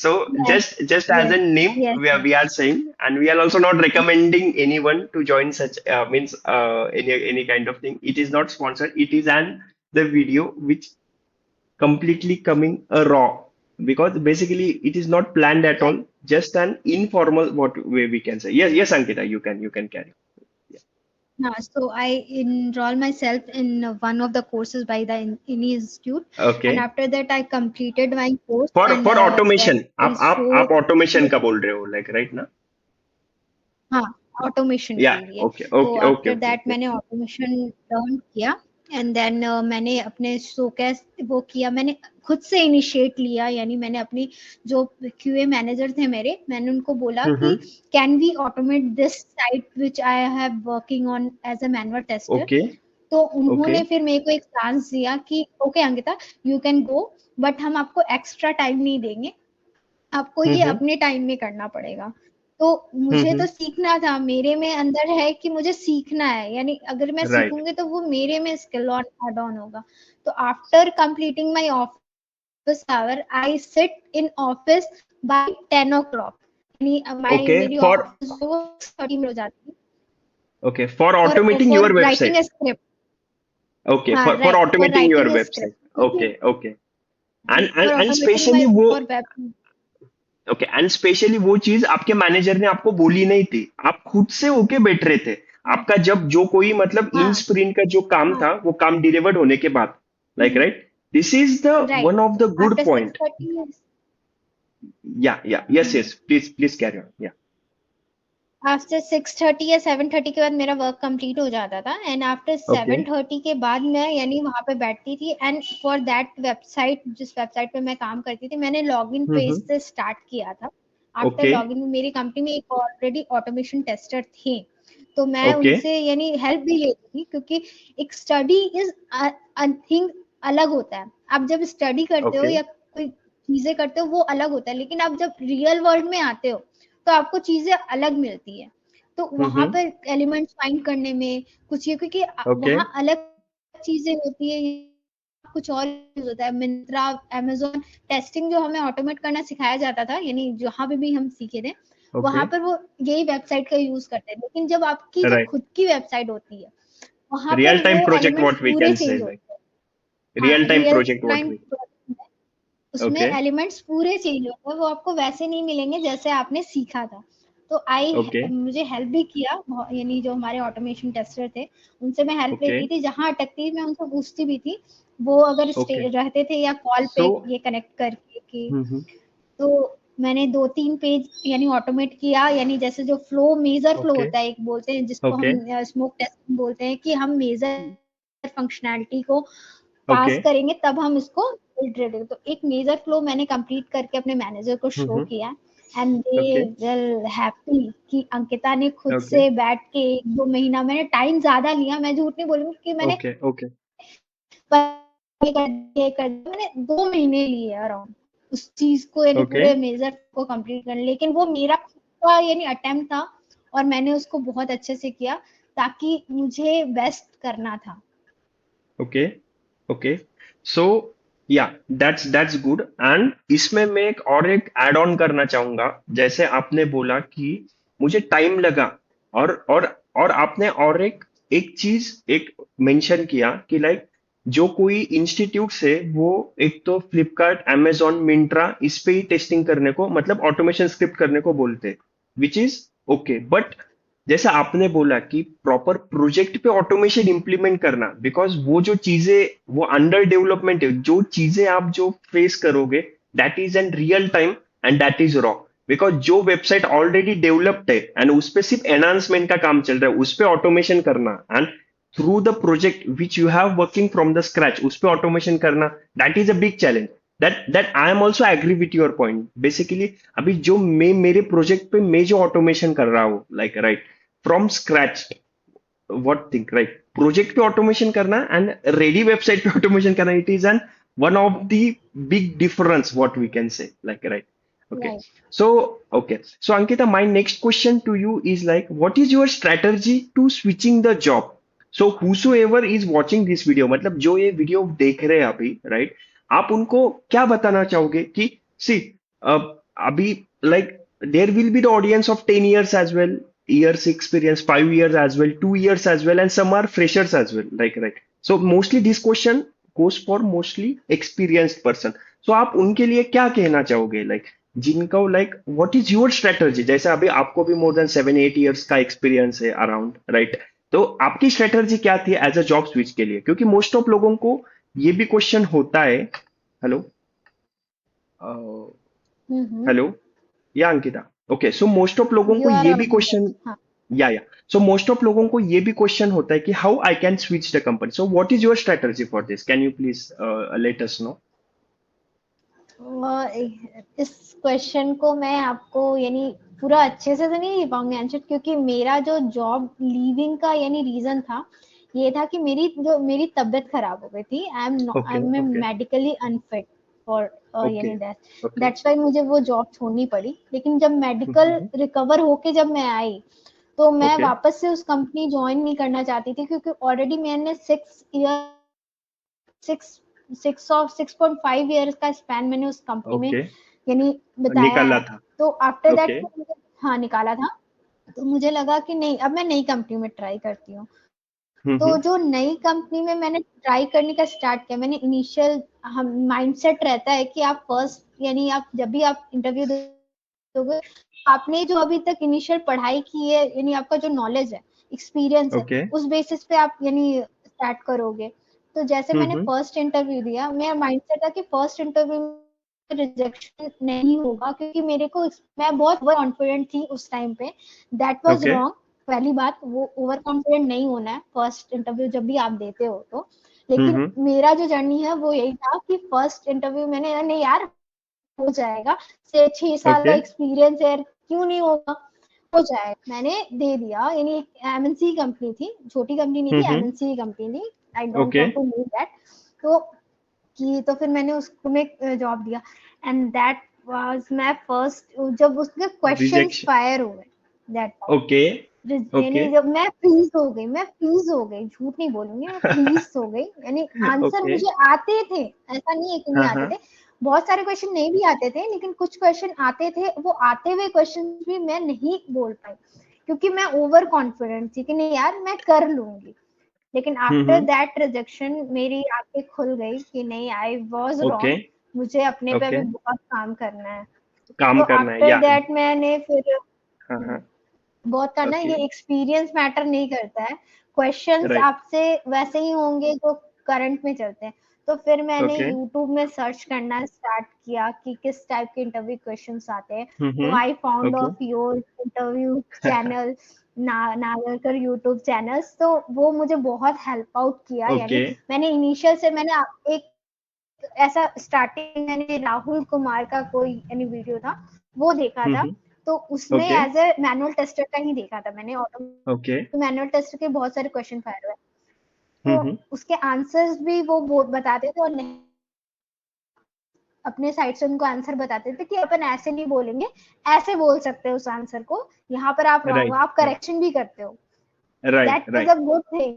So yes just as yes a name, yes we are saying, and we are also not recommending anyone to join such means any kind of thing. It is not sponsored. It is the video which completely coming raw. because basically it is not planned at all, Right. just an informal what way we can say. Yes, yes, Ankita, you can carry. Yeah. So I enroll myself in one of the courses by the INI Institute, and Okay. after that I completed my course, and For that automation, आप also automation का बोल रहे हो, like right ना? हाँ, ऑटोमेशन के Yeah. लिए। Okay. तो Okay. Okay. After Okay. That Okay. मैंने ऑटोमेशन लर्न किया, एंड देन मैंने अपने शोकेस वो किया, मैंने खुद से इनिशिएट लिया, यानी मैंने अपनी जो क्यूए मैनेजर थे मेरे, मैंने उनको बोला कि Mm-hmm. Can we automate this site which I have working on as a manual tester. Okay. तो उन्होंने Okay. फिर मेरे को एक चांस दिया कि okay Ankita, you can go, but हम आपको एक्स्ट्रा टाइम नहीं देंगे, आपको ये Mm-hmm. अपने टाइम में करना पड़ेगा। तो मुझे Mm-hmm. तो सीखना था, मेरे में अंदर है कि मुझे सीखना है, यानी अगर मैं Right. सीखूंगी तो वो मेरे में स्किल ऑन ऐड ऑन होगा। तो after completing my office hour I sit in office by 10 o'clock, यानी माय Okay. मेरी For ऑफिस जो 6:30 में हो जाती है, okay, for automating for your writing website. A script. Okay. हाँ, For right, for automating your writing a website. Script, क्योंकि Okay. Okay. And and for and automating specially my वो for web. Okay, and specially वो चीज आपके मैनेजर ने आपको बोली नहीं थी, आप खुद से होके बैठ रहे थे। हाँ, आपका जब जो कोई मतलब इन हाँ, स्प्रिंट का जो काम हाँ, था वो काम डिलीवर्ड होने के बाद, like right, this is the right, one of the good after point. 6:30। या yes yes, please please carry on. या आफ्टर 6:30 या 7:30 के बाद मेरा वर्क कंप्लीट हो जाता था, एंड आफ्टर ओके। 7:30 के बाद मैं यानी वहां पे बैठती थी, एंड फॉर दैट वेबसाइट, जिस वेबसाइट पे मैं काम करती थी, मैंने लॉगिन पेज हम्म। से स्टार्ट किया था। After okay. लॉगिन मेरी कंपनी में एक ऑलरेडी ऑटोमेशन टेस्टर थे, तो मैं ओके। उनसे यानी हेल्प भी लेती थी, क्योंकि एक स्टडी इज थिंग अलग होता है। आप जब स्टडी करते हो ओके। या कोई चीजें करते हो वो अलग होता है, लेकिन आप जब रियल वर्ल्ड में आते हो तो आपको चीजें अलग मिलती है। तो वहां हम्म। पर एलिमेंट्स फाइंड करने में कुछ ये, क्योंकि ओके। वहां अलग चीजें होती है, कुछ और यूज होता है। मिंत्रा, अमेजोन, टेस्टिंग जो हमें ऑटोमेट करना सिखाया जाता था, यानी जहां पे भी हम सीखे थे, ओके। वहां पर वो यही वेबसाइट का यूज करते हैं, लेकिन जब आपकी जो राइट। खुद की वेबसाइट होती है, वहां रियल पर टाइम वो प्रोजेक्ट एलिमेंट्स व्हाट वी पूरे कैन से, चेंज लाइक होते हैं। रियल हाँ, time real project what time, we. उसमें ओके। एलिमेंट्स पूरे चेंज होते हैं, वो आपको वैसे नहीं मिलेंगे जैसे आपने सीखा था। तो आई ओके। मुझे हेल्प भी किया, यानी जो हमारे ऑटोमेशन टेस्टर थे उनसे मैं हेल्प ओके। लेती थी, जहां अटकती मैं उनको पूछती भी थी। वो अगर ओके। रहते थे या कॉल सो पे ये कनेक्ट करके कि, तो मैंने 2-3 पेज यानी ऑटोमेट किया, यानी जैसे जो फ्लो, मेजर फ्लो ओके। होता है, एक बोलते हैं जिसको ओके। हम स्मोक टेस्टिंग बोलते हैं, कि हम मेजर फंक्शनैलिटी को ओके। पास करेंगे तब हम इसको बिल्ड रेडी। तो एक मेजर फ्लो मैंने कंप्लीट करके अपने मैनेजर को शो हम्म। किया, and they okay. Well happy कि अंकिता ने खुद ओके। से बैठ के 1-2 महीना, मैंने टाइम ज्यादा लिया, मैं झूठ नहीं बोलूंगी कि मैंने ओके। ओके। मैंने 2 महीने लिए अराउंड उस चीज को, यानी ओके। पूरे मेजर को कंप्लीट करने, लेकिन वो मेरा खुद का यानी अटेम्प्ट था, और मैंने उसको बहुत अच्छे से किया, ताकि मुझे बेस्ट करना था। ओके। ओके। सो या दैट्स गुड। एंड इसमें मैं एक ऐड ऑन करना चाहूंगा। जैसे आपने बोला कि मुझे टाइम लगा, और और आपने और एक चीज एक मेंशन किया कि लाइक जो कोई इंस्टीट्यूट से वो एक तो फ्लिपकार्ट, amazon, मिंट्रा इस पे ही टेस्टिंग करने को मतलब ऑटोमेशन स्क्रिप्ट करने को बोलते, विच इज ओके। बट जैसा आपने बोला कि प्रॉपर प्रोजेक्ट पे ऑटोमेशन इंप्लीमेंट करना, बिकॉज वो जो चीजें वो अंडर डेवलपमेंट है, जो चीजें आप जो फेस करोगे, that is an real time and that is raw. Because जो वेबसाइट ऑलरेडी डेवलप्ड है एंड उस पे सिर्फ एनहांसमेंट का काम चल रहा है, उस पे ऑटोमेशन करना and through the project which you have working from the scratch उस पे ऑटोमेशन करना, that is a big challenge. That I am also agree with your point. Basically अभी जो मैं मेरे प्रोजेक्ट पे मैं जो ऑटोमेशन कर रहा हूँ, like right from scratch, what think right, project पे ऑटोमेशन करना एंड रेडी वेबसाइट पे ऑटोमेशन करना, it is an one of the big difference what we can say, like right. Okay. Right. So okay, so Ankita, my next question to you is like, what is your strategy to switching the job? So whosoever is watching this video, मतलब जो ये वीडियो देख रहे हैं अभी, राइट, आप उनको क्या बताना चाहोगे कि सी अभी like there will be the audience of 10 years as well, years experience, 5 years as well, 2 years as well, and some are freshers as well, like right. So mostly this question goes for mostly experienced person. सो आप उनके लिए क्या कहना चाहोगे, लाइक जिनको like what is your strategy, जैसे अभी आपको भी मोर देन 7 8 इयर्स का एक्सपीरियंस है अराउंड, राइट? तो आपकी स्ट्रेटजी क्या थी एज अ जॉब स्विच के लिए, क्योंकि मोस्ट ऑफ लोगों को ये भी क्वेश्चन होता है। हेलो, हम्म। हेलो, या Ankita? Okay, so most of लोगों यू को आर ये भी ऑडिबल। क्वेश्चन, हाँ। या सो मोस्ट ऑफ लोगों को ये भी क्वेश्चन होता है कि how I can switch the company, so what is your strategy for this, can you please let us know? इस क्वेश्चन को मैं आपको यानी पूरा अच्छे से तो नहीं दे पाऊंगी आंसर, क्योंकि मेरा जो जॉब लीविंग का यानी रीजन था, ये था कि मेरी तबीयत खराब हो गई थी। I okay, am okay, medically unfit for okay, यानी दैट ओके। दैट्स वाई मुझे वो जॉब छोड़नी पड़ी। लेकिन जब मेडिकल हम्म, रिकवर होके जब मैं आई, तो मैं ओके, वापस से उस कंपनी ज्वाइन नहीं करना चाहती थी, क्योंकि ऑलरेडी मैंने 6.5 ईयर्स का स्पैन मैंने उस कंपनी में ओके, यानी बिताया निकाला है। था। तो आफ्टर ओके। दैट हाँ निकाला था। तो मुझे लगा कि नहीं, अब मैं नई कंपनी में ट्राई करती हूँ। तो हम्म, जो नई कंपनी में मैंने ट्राई करने का स्टार्ट किया, मैंने इनिशियल हम माइंडसेट रहता है कि आप फर्स्ट यानी आप जब भी आप इंटरव्यू दोगे, आपने जो अभी तक इनिशियल पढ़ाई की है यानी आपका जो नॉलेज है, एक्सपीरियंस है, ओके। उस बेसिस पे आप यानी स्टार्ट करोगे। तो जैसे मैंने हम्म, फर्स्ट इंटरव्यू दिया, मेरा माइंडसेट था कि फर्स्ट इंटरव्यू में रिजेक्शन नहीं होगा, क्योंकि मेरे को मैं बहुत ओवर कॉन्फिडेंट थी उस टाइम पे। That was okay. रॉन्ग। पहली बात, वो ओवर कॉन्फिडेंट नहीं होना है फर्स्ट इंटरव्यू जब भी आप देते हो तो। लेकिन हम्म, मेरा जो जर्नी है वो यही था कि फर्स्ट इंटरव्यू मैंने नहीं यार, हो जाएगा, से 6 साल का ओके, एक्सपीरियंस है, क्यों नहीं होगा, हो जाएगा। मैंने दे दिया, यानी एमएनसी कंपनी थी, छोटी कंपनी नहीं थी, हम्म, एमएनसी कंपनी थी। I don't okay. Want to leave that. तो तो फिर मैंने उसको में जॉब दिया, and that was my first. जब उसके क्वेश्चंस रिजेक्शन। फायर हुए, दैट ओके, ओके, यानी जब मैं फ्रीज हो गई, झूठ नहीं बोलूंगी, मैं फ्रीज हो गई। यानी आंसर ओके। मुझे आते थे, ऐसा नहीं है कि नहीं हाँ, आते हाँ। थे। बहुत सारे क्वेश्चन नहीं भी आते थे, लेकिन कुछ क्वेश्चन आते थे। वो आते हुए क्वेश्चन भी मैं नहीं बोल पाई, क्योंकि मैं ओवर कॉन्फिडेंट थी कि नहीं यार मैं कर लूंगी। लेकिन आफ्टर हम्म, दैट रिजेक्शन मेरी आंखें खुल गई कि नहीं, आई वाज ओके, रॉन्ग, मुझे अपने पे ओके। भी बहुत काम करना है। काम तो करना है आफ्टर या? दैट मैंने फिर हाँ, हाँ। बहुत करना, ओके, ये एक्सपीरियंस मैटर नहीं करता है। Questions right. आपसे वैसे ही होंगे जो करंट में चलते हैं। तो फिर मैंने ओके। यूट्यूब में सर्च करना स्टार्ट किया कि किस टाइप के इंटरव्यू क्वेश्चंस आते हैं। तो hmm, I found okay. Of your interview channel, Nagarkar YouTube channels. तो वो मुझे बहुत हेल्प आउट किया। ओके। यानी मैंने इनिशियल से मैंने एक ऐसा स्टार्टिंग मैंने राहुल कुमार का कोई यानी वीडियो था, वो देखा था। हम्म, तो उसमें okay, as a manual tester का ही देखा था मैंने, ऑटो ओके। मैनुअल टेस्टर के बहुत सारे क्वेश्चन फायर हुए। तो हम्म, उसके आंसर्स भी वो बताते थे, और नहीं अपने साइड से उनको आंसर बताते थे कि अपन ऐसे नहीं बोलेंगे, ऐसे बोल सकते हो उस आंसर को, यहाँ पर आप रॉन्ग हो, राइट, आप राइट, करेक्शन भी करते हो। Right, that was a right. Good thing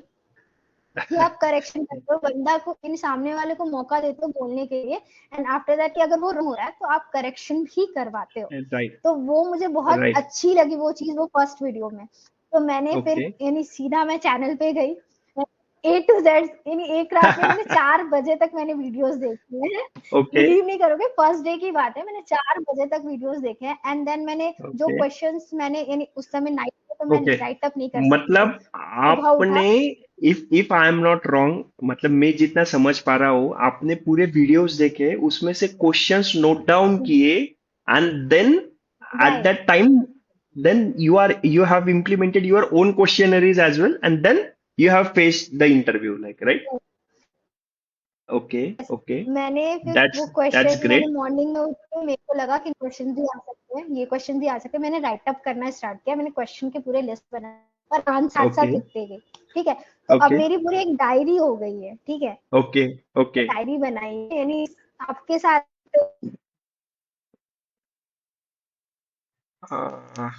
कि आप करेक्शन करते हो, बंदा को इन सामने वाले को मौका देते हो बोलने के लिए। एंड आफ्टर दैट कि अगर वो हो रहा है तो आप करेक्शन भी करवाते हो। राइट, तो वो मुझे बहुत राइट। अच्छी लगी वो चीज, वो फर्स्ट वीडियो में। तो मैंने फिर ओके, यानी सीधा मैं चैनल पे गई, A to Z, यानी एक रात में मैंने 4 बजे तक मैंने वीडियोस देखी है। ओके, बिलीव नहीं करोगे, फर्स्ट डे की बात है, मैंने 4 बजे तक वीडियोस देखे हैं। एंड देन मैंने जो ओके, क्वेश्चंस मैंने यानी उस समय नाइट में तो मैं ओके। राइट अप नहीं कर सकती थी, मतलब सुबह उठा। आपने, if I am not wrong, मतलब मैं जितना समझ पा रहा हूँ, आपने पूरे वीडियोस देखे, उसमें से क्वेश्चंस नोट डाउन किए, and then at right. That time, then you have implemented your own questionnaires as well, and then you have faced the interview, like, right? Okay, okay. मैंने फिर वो That's क्वेश्चन मैंने great. मॉर्निंग में उठ के मेरे को लगा कि क्वेश्चन भी आ सकते हैं, ये क्वेश्चन भी आ सकते हैं। मैंने राइट अप करना स्टार्ट किया, मैंने क्वेश्चन के पूरे लिस्ट बनाए और आंसर साथ साथ Okay, लिखते गई। ठीक है, तो अब okay, मेरी पूरी एक डायरी हो गई है। ठीक है, okay, okay. डायरी बनाई है, यानी आपके साथ। uh,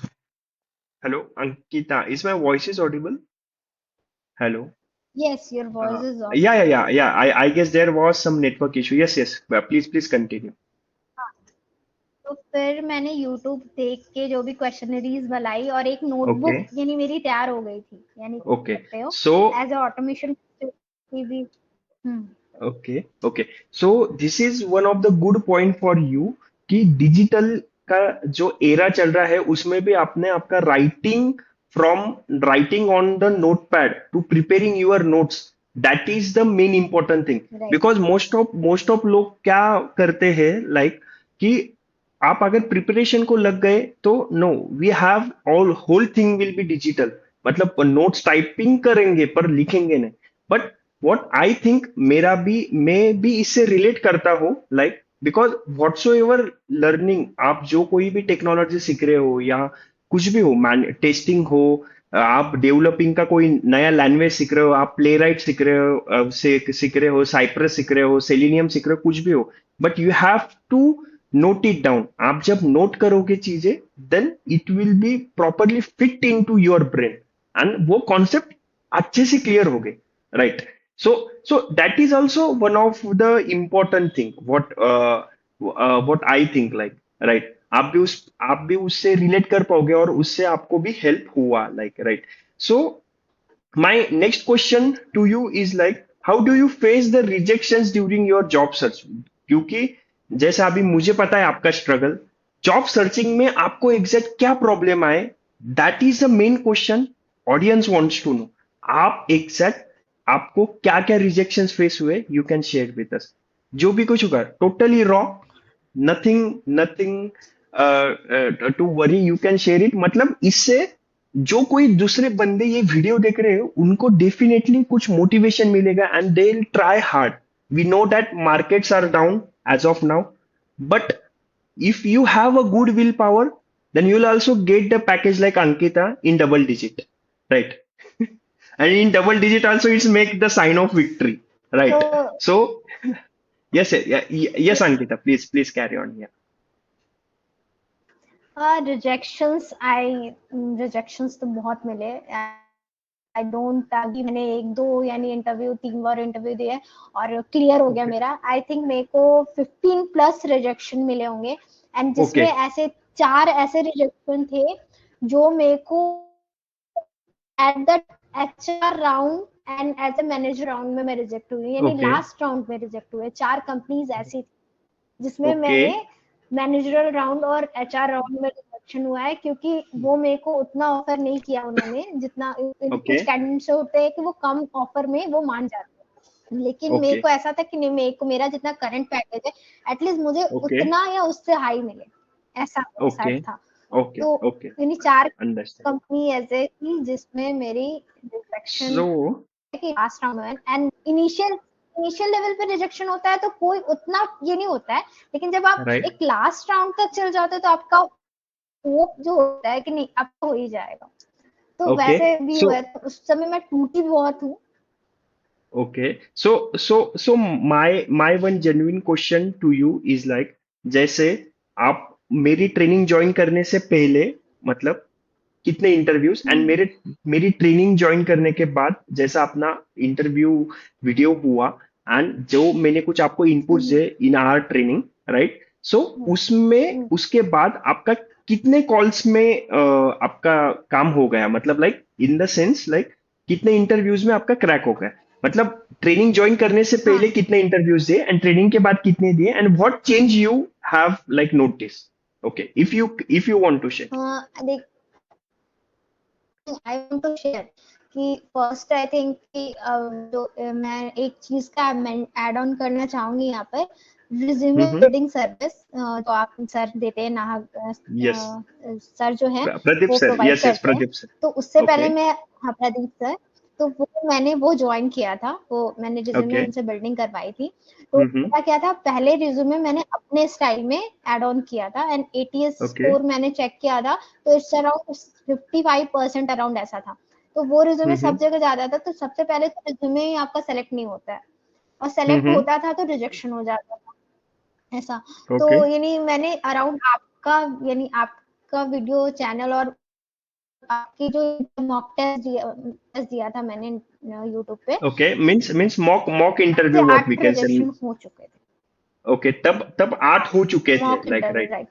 Hello, Ankita, is my voice is audible? Hello. Yes, your uh, voice is yeah, yeah, Audible. yeah, yeah, I guess there was some network issue. Yes, yes, please continue. तो फिर मैंने यूट्यूब देख के जो भी क्वेश्चनरीज बनाई, और एक नोटबुक Okay, यानी मेरी तैयार हो गई थी, यानी कह okay. सकते हो So एज ए ऑटोमेशन भी। Hmm. Okay okay, so this is one of the good point for you कि डिजिटल का जो एरा चल रहा है उसमें भी आपने आपका writing, from writing on the notepad to preparing your notes, that is the main important thing. Right. Because most of लोग क्या करते हैं, लाइक कि आप अगर प्रिपरेशन को लग गए तो no, we have all whole thing will be digital, मतलब नोट्स टाइपिंग करेंगे पर लिखेंगे नहीं। बट व्हाट आई थिंक, मेरा भी, मैं भी इससे रिलेट करता हूँ, लाइक बिकॉज व्हाट्सोएवर लर्निंग, आप जो कोई भी टेक्नोलॉजी सीख रहे हो या कुछ भी हो, मैन टेस्टिंग हो, आप डेवलपिंग का कोई नया लैंग्वेज सीख रहे हो, आप प्ले राइट सीख रहे हो, सीख रहे हो, साइप्रस सीख रहे हो, सेलिनियम सीख रहे हो, कुछ भी हो, but you have to note it down. आप जब नोट करोगे चीजें, then it will be properly fit into your brain, and वो कॉन्सेप्ट अच्छे से क्लियर हो गए, right? So that is also one of the important thing what I think, like, right? आप भी उससे रिलेट कर पाओगे और उससे आपको भी हेल्प हुआ, like, right? So my next question to you is like, how do you face the rejections during your job search? क्योंकि जैसा अभी मुझे पता है आपका स्ट्रगल, जॉब सर्चिंग में आपको एग्जैक्ट क्या प्रॉब्लम आए, that is the main question audience wants to know. आप एग्जैक्ट, आपको क्या क्या रिजेक्शंस फेस हुए, you can share with us. जो भी कुछ होगा, totally raw, nothing nothing to worry, you can share it. मतलब इससे जो कोई दूसरे बंदे ये वीडियो देख रहे हो उनको डेफिनेटली कुछ मोटिवेशन मिलेगा and they will try hard. We know that markets are down as of now, but if you have a good willpower, then you'll also get the package like Ankita in double digit, right? And in double digit also it's make the sign of victory, right? तो So yes, yes, Ankita, please carry on, yeah. Rejections तो बहुत मिले। आई डोंट कि मैंने एक दो यानी इंटरव्यू, 3 बार इंटरव्यू दिया और क्लियर हो गया Okay, मेरा। आई थिंक मेरे को 15 प्लस रिजेक्शन मिले होंगे, एंड जिसमें okay, ऐसे 4 ऐसे रिजेक्शन थे जो मेरे को at the HR round and as a manager round में मैं रिजेक्ट हुई, यानी okay, लास्ट राउंड में रिजेक्ट हुए। 4 कंपनीज ऐसी जिसमें मैंने okay, मैनेजरल राउंड और एचआर राउंड में रिजेक्शन हुआ है, क्योंकि वो मेरे को उतना ऑफर नहीं किया उन्होंने जितना कुछ okay, कैंडिडेट्स होते हैं कि वो कम ऑफर में वो मान जाते हैं। लेकिन मेरे को okay, ऐसा था कि नहीं, मेरे को मेरा जितना करंट पैकेज है एटलीस्ट मुझे okay, उतना या उससे हाई मिले, ऐसा मेरे साथ okay, था। okay, तो okay, यानी 4 understand. कंपनी ऐसे थी जिसमें मेरी रिजेक्शन So कि लास्ट राउंड में। एंड इनिशियल लेवल पे रिजेक्शन होता है तो कोई उतना ये नहीं होता है, लेकिन जब आप right, एक लास्ट राउंड तक चल जाते हो तो आपका होप जो होता है कि नहीं अब तो हो ही जाएगा, तो okay, वैसे भी हुआ है। so तो उस समय मैं टूटी बहुत हूँ। okay, so my one genuine question to you is like, जैसे आप मेरी ट्रेनिंग ज्वाइन करने से पहले, मतलब कितने इंटरव्यूज, एंड मेरी ट्रेनिंग ज्वाइन करने के बाद जैसा अपना इंटरव्यू वीडियो हुआ, एंड जो मैंने कुछ आपको इनपुट्स दिए इन आवर ट्रेनिंग, राइट? सो उसमें उसके बाद आपका कितने कॉल्स में आपका काम हो गया, मतलब like in the sense, like कितने इंटरव्यूज में आपका क्रैक हो गया, मतलब ट्रेनिंग ज्वाइन करने से पहले हाँ, कितने इंटरव्यूज दिए एंड ट्रेनिंग के बाद कितने दिए, and what change you have like notice. Okay, if you want to share. हाँ, देख, आई वांट टू शेयर कि फर्स्ट आई थिंक कि जो मैं एक चीज का ऐड ऑन करना चाहूंगी यहाँ पर, रिज्यूमे हम्म, बिल्डिंग सर्विस जो आप सर देते हैं, नाहक यस, सर जो है प्रदीप वो सर, प्रोवाइड यस यस, करते हैं। प्रदीप सर। तो उससे पहले ओके मैं, हाँ, प्रदीप सर, तो मैंने वो ज्वाइन किया था, वो मैंने रिज्यूमे ओके, उनसे बिल्डिंग करवाई थी। तो हम्म, मेरा क्या था, पहले रिज्यूमे मैंने अपने स्टाइल में ऐड ऑन किया था एंड एटीएस ओके, स्कोर मैंने चेक किया था, तो इट्स अराउंड 55% अराउंड ऐसा था। तो वो रिज्यूमे सब हम्म, जगह जाता था, तो सबसे पहले तो रिज्यूमे ही आपका सेलेक्ट नहीं होता है, और सेलेक्ट हम्म, होता था तो रिजेक्शन हो जाता था, ऐसा। तो ओके यानी मैंने अराउंड आपका, यानी आपका वीडियो चैनल और आपकी जो मॉक टेस्ट दिया था मैंने यूट्यूब पे, ओके, मीन्स मॉक से interview what we 8 can say. Rejection हो चुके थे। ओके, तब हाँ, 8 हो चुके थे, mock like, interview, right? Right.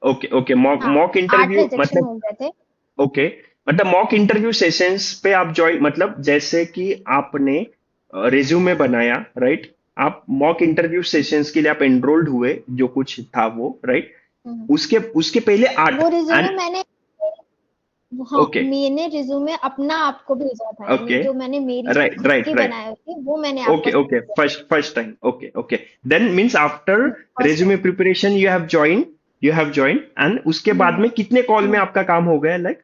Okay okay, mock हाँ, मॉक 8 इंटरव्यू रिजेक्शन मतलब, हो गए थे। ओके, मतलब मॉक इंटरव्यू सेशंस पे आप ज्वाइन, मतलब जैसे कि आपने रिज्यूमे बनाया, राइट? आप मॉक इंटरव्यू सेशंस के लिए आप एनरोल्ड हुए, जो कुछ था वो, राइट? हम्म। उसके उसके पहले आठ वो एंड रिज्यूमे मैंने, हाँ ओके, मैंने रिज्यूमे अपना आपको भेजा था, यानी ओके, जो मैंने मेरी राइट, खुद राइट, की राइट, बनाई थी वो मैंने ओके, आपको ओके, भेजा। First time, okay, okay, then means after first resume preparation you have join and उसके बाद टाइम। में कितने कॉल में आपका काम हो गया, लाइक?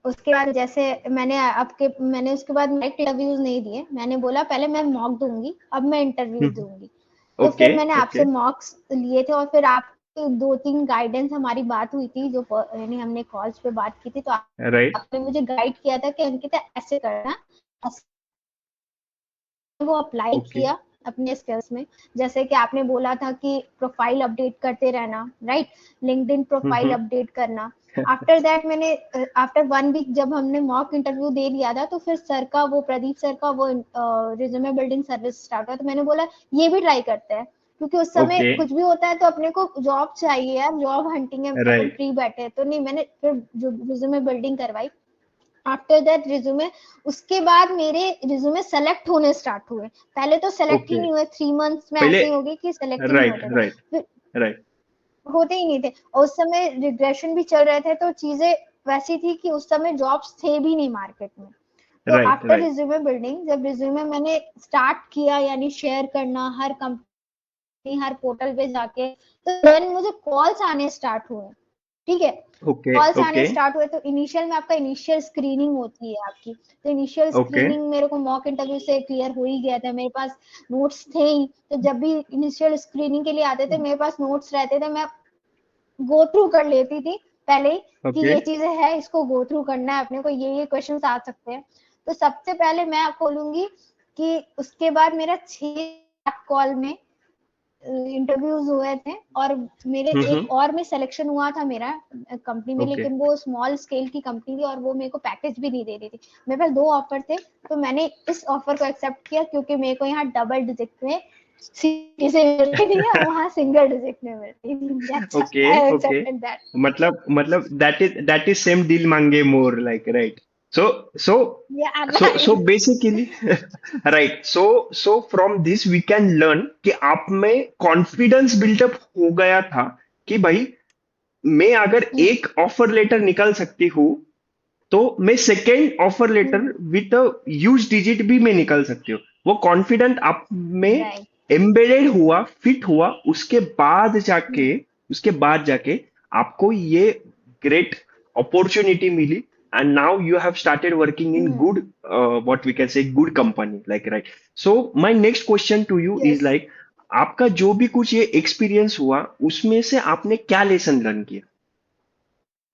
उसके बाद जैसे मैंने उसके बाद डायरेक्ट इंटरव्यूज नहीं दिए, मैंने बोला पहले मैं मॉक दूंगी, अब मैं इंटरव्यू दूंगी। तो ओके, फिर मैंने आपसे ओके, मॉक्स लिए थे, और फिर आप दो तीन गाइडेंस हमारी बात हुई थी, जो यानी हमने कॉल्स पे बात की थी, तो राइट, आपने मुझे गाइड किया था कि अंकिता ऐसे करना, वो अप्लाई ओके, किया अपने स्किल्स में। जैसे कि आपने बोला था कि प्रोफाइल अपडेट करते रहना, राइट, लिंक्डइन प्रोफाइल हम्म, अपडेट करना। आफ्टर दैट मैंने आफ्टर 1 वीक जब हमने मॉक इंटरव्यू दे लिया था, तो फिर सर का वो प्रदीप सर का वो रिज्यूमे बिल्डिंग सर्विस स्टार्ट हुआ, तो मैंने बोला ये भी ट्राई करते हैं, क्योंकि उस समय ओके, कुछ भी होता है तो अपने को जॉब चाहिए यार, जॉब हंटिंग है, अपन राइट, फ्री बैठे हैं तो नहीं। मैंने फिर जो रिज्यूमे बिल्डिंग करवाई, आफ्टर दैट रिज्यूमे, उसके बाद मेरे रिज्यूमे सेलेक्ट होने स्टार्ट हुए। पहले तो सेलेक्ट ही ओके, नहीं हुए, 3 मंथ्स में पहले, ऐसे ही हो गई कि सेलेक्ट ही नहीं राइट, होते थे। राइट, फिर राइट, होते ही नहीं थे, और उस समय रिग्रेशन भी चल रहे थे, तो चीजें वैसी थी कि उस समय जॉब्स थे भी नहीं मार्केट में। तो right, after right, resume building, जब रिज्यूमे मैंने स्टार्ट किया, यानी शेयर करना हर कंपनी हर पोर्टल पे जाके, तो देन मुझे कॉल्स आने स्टार्ट हुए। ठीक है, ओके, कॉल्स आने ओके, स्टार्ट हुए, तो इनिशियल में आपका इनिशियल स्क्रीनिंग होती है आपकी, तो इनिशियल ओके, स्क्रीनिंग मेरे को मॉक इंटरव्यू से क्लियर हो ही गया था, मेरे पास नोट्स थे ही। तो जब भी इनिशियल स्क्रीनिंग के लिए आते थे, मेरे पास नोट्स रहते थे, मैं गो थ्रू कर लेती थी पहले ही, कि ओके, ये चीजें है, इसको गो थ्रू करना है अपने को, ये क्वेश्चन आ सकते हैं। तो सबसे पहले मैं आपको बोलूंगी कि उसके बाद मेरा 6 कॉल में इंटरव्यूज हुए थे, और मेरे हम्म, एक और में सिलेक्शन हुआ था मेरा कंपनी में, ओके, लेकिन वो स्मॉल स्केल की कंपनी थी, और वो मेरे को पैकेज भी नहीं दे रही थी। मेरे पास 2 ऑफर थे, तो मैंने इस ऑफर को एक्सेप्ट किया, क्योंकि मेरे को यहाँ डबल डिजिट में चीजें मिल रही थी, और वहाँ सिंगल डिजिट में मिल रही थी। अच्छा, okay, I okay, accepted that. मतलब दैट इज सेम डील मांगे मोर, लाइक, राइट? सो सो या so right. basically right, so from this we can learn कि आप में कॉन्फिडेंस बिल्टअप हो गया था कि भाई, मैं अगर एक ऑफर लेटर निकाल सकती हूँ, तो मैं second offer letter with a huge digit भी मैं निकाल सकती हूँ। वो कॉन्फिडेंट आप में राइट। एम्बेडेड हुआ, फिट हुआ, उसके बाद जाके आपको ये ग्रेट अपॉर्चुनिटी मिली, and now you have started working in good, what we can say, good company, like, right? So my next question to you is yes, like, आपका जो भी कुछ ये एक्सपीरियंस हुआ, उसमें से आपने क्या लेसन लर्न किया?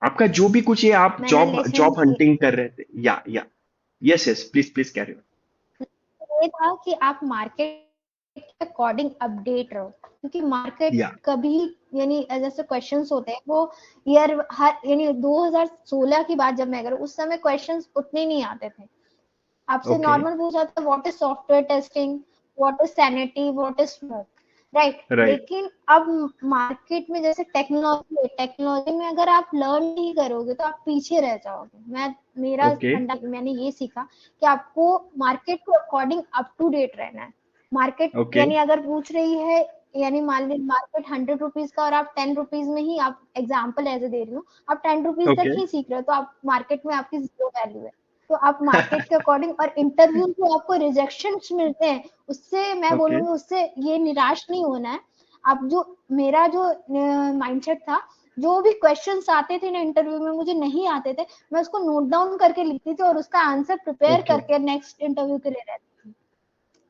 आपका जो भी कुछ ये आप मैंने जॉब लेसन जॉब हंटिंग कर रहे थे, या yes, yes, please, please carry ये था कि आप मार्केट के अकॉर्डिंग अपडेट रहो, क्योंकि मार्केट या कभी, यानी जैसे क्वेश्चंस होते हैं वो ईयर हर, यानी 2016 की बात जब मैं करूँ, उस समय क्वेश्चंस उतने नहीं आते थे। आपसे ओके, नॉर्मल पूछा था what is software testing, what is sanity, what is smoke, right. Right, लेकिन अब मार्केट में जैसे टेक्नोलॉजी टेक्नोलॉजी में अगर आप लर्न नहीं करोगे तो आप पीछे रह जाओगे। मेरा ओके, फंडा, मैंने ये सीखा कि आपको मार्केट के अकॉर्डिंग अप टू डेट रहना है। मार्केट ओके, यानी अगर पूछ रही है, यानी मान ली मार्केट 100 रुपीज का, और आप 10 रुपीज में ही, आप एग्जाम्पल ऐसे दे रही हूँ, आप 10 रुपीज तक ओके, ही सीख रहे हो, तो आप मार्केट में आपकी जीरो वैल्यू है। तो आप मार्केट के अकॉर्डिंग, और इंटरव्यू जो आपको रिजेक्शन मिलते हैं, उससे मैं ओके, बोलूंगी, उससे ये निराश नहीं होना है। आप जो, मेरा जो माइंडसेट था, जो भी क्वेश्चंस आते थे ना इंटरव्यू में, मुझे नहीं आते थे, मैं उसको नोट डाउन करके लिखती थी, और उसका आंसर प्रिपेयर ओके, करके नेक्स्ट इंटरव्यू के लिए रहती थी।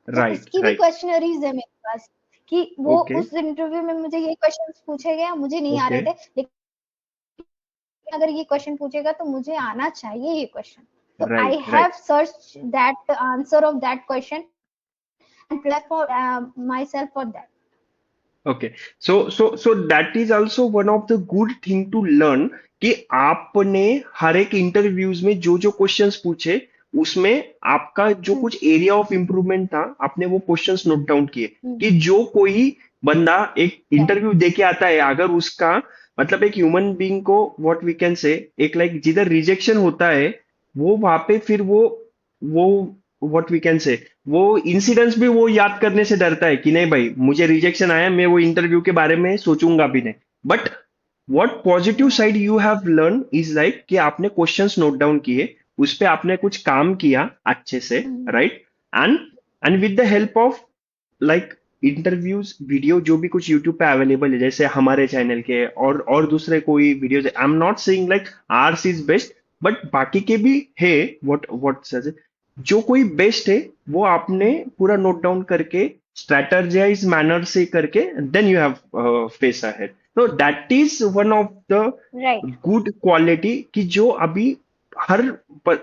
तो राइट, उसकी भी राइट, क्वेश्चनरीज है मेरे पास, कि वो ओके, उस इंटरव्यू में मुझे ये क्वेश्चंस पूछे गए, मुझे नहीं आ ओके, रहे थे, लेकिन अगर ये क्वेश्चन पूछेगा तो मुझे आना चाहिए ये क्वेश्चन। तो I right, have right, search that answer of that question and prepare for myself for that. Okay. So that is also one of the good thing to learn कि आपने हर एक इंटरव्यूज में जो जो क्वेश्चंस पूछे, उसमें आपका जो कुछ एरिया ऑफ इम्प्रूवमेंट था, आपने वो क्वेश्चंस नोट डाउन किए, कि जो कोई बंदा एक इंटरव्यू दे के आता है, अगर उसका मतलब एक ह्यूमन बीइंग को, व्हाट वी कैन से, एक लाइक जिधर रिजेक्शन होता है, वो वहां पे फिर वो व्हाट वी कैन से, वो इंसिडेंट्स भी वो याद करने से डरता है कि नहीं भाई मुझे रिजेक्शन आया, मैं वो इंटरव्यू के बारे में सोचूंगा भी नहीं। बट व्हाट पॉजिटिव हाँ। Side you have learn is like कि आपने क्वेश्चंस नोट डाउन किए, उस पे आपने कुछ काम किया अच्छे से, hmm, right? And and with the help of like interviews video जो भी कुछ यूट्यूब पे अवेलेबल है, जैसे हमारे चैनल के और दूसरे कोई videos, I am not saying like ours is best, but बाकी के भी है। व्हाट सज जो कोई बेस्ट है वो आपने पूरा नोट डाउन करके स्ट्रेटजाइज मैनर से करके then you have face ahead. तो that is one of the right. Good quality कि जो अभी हर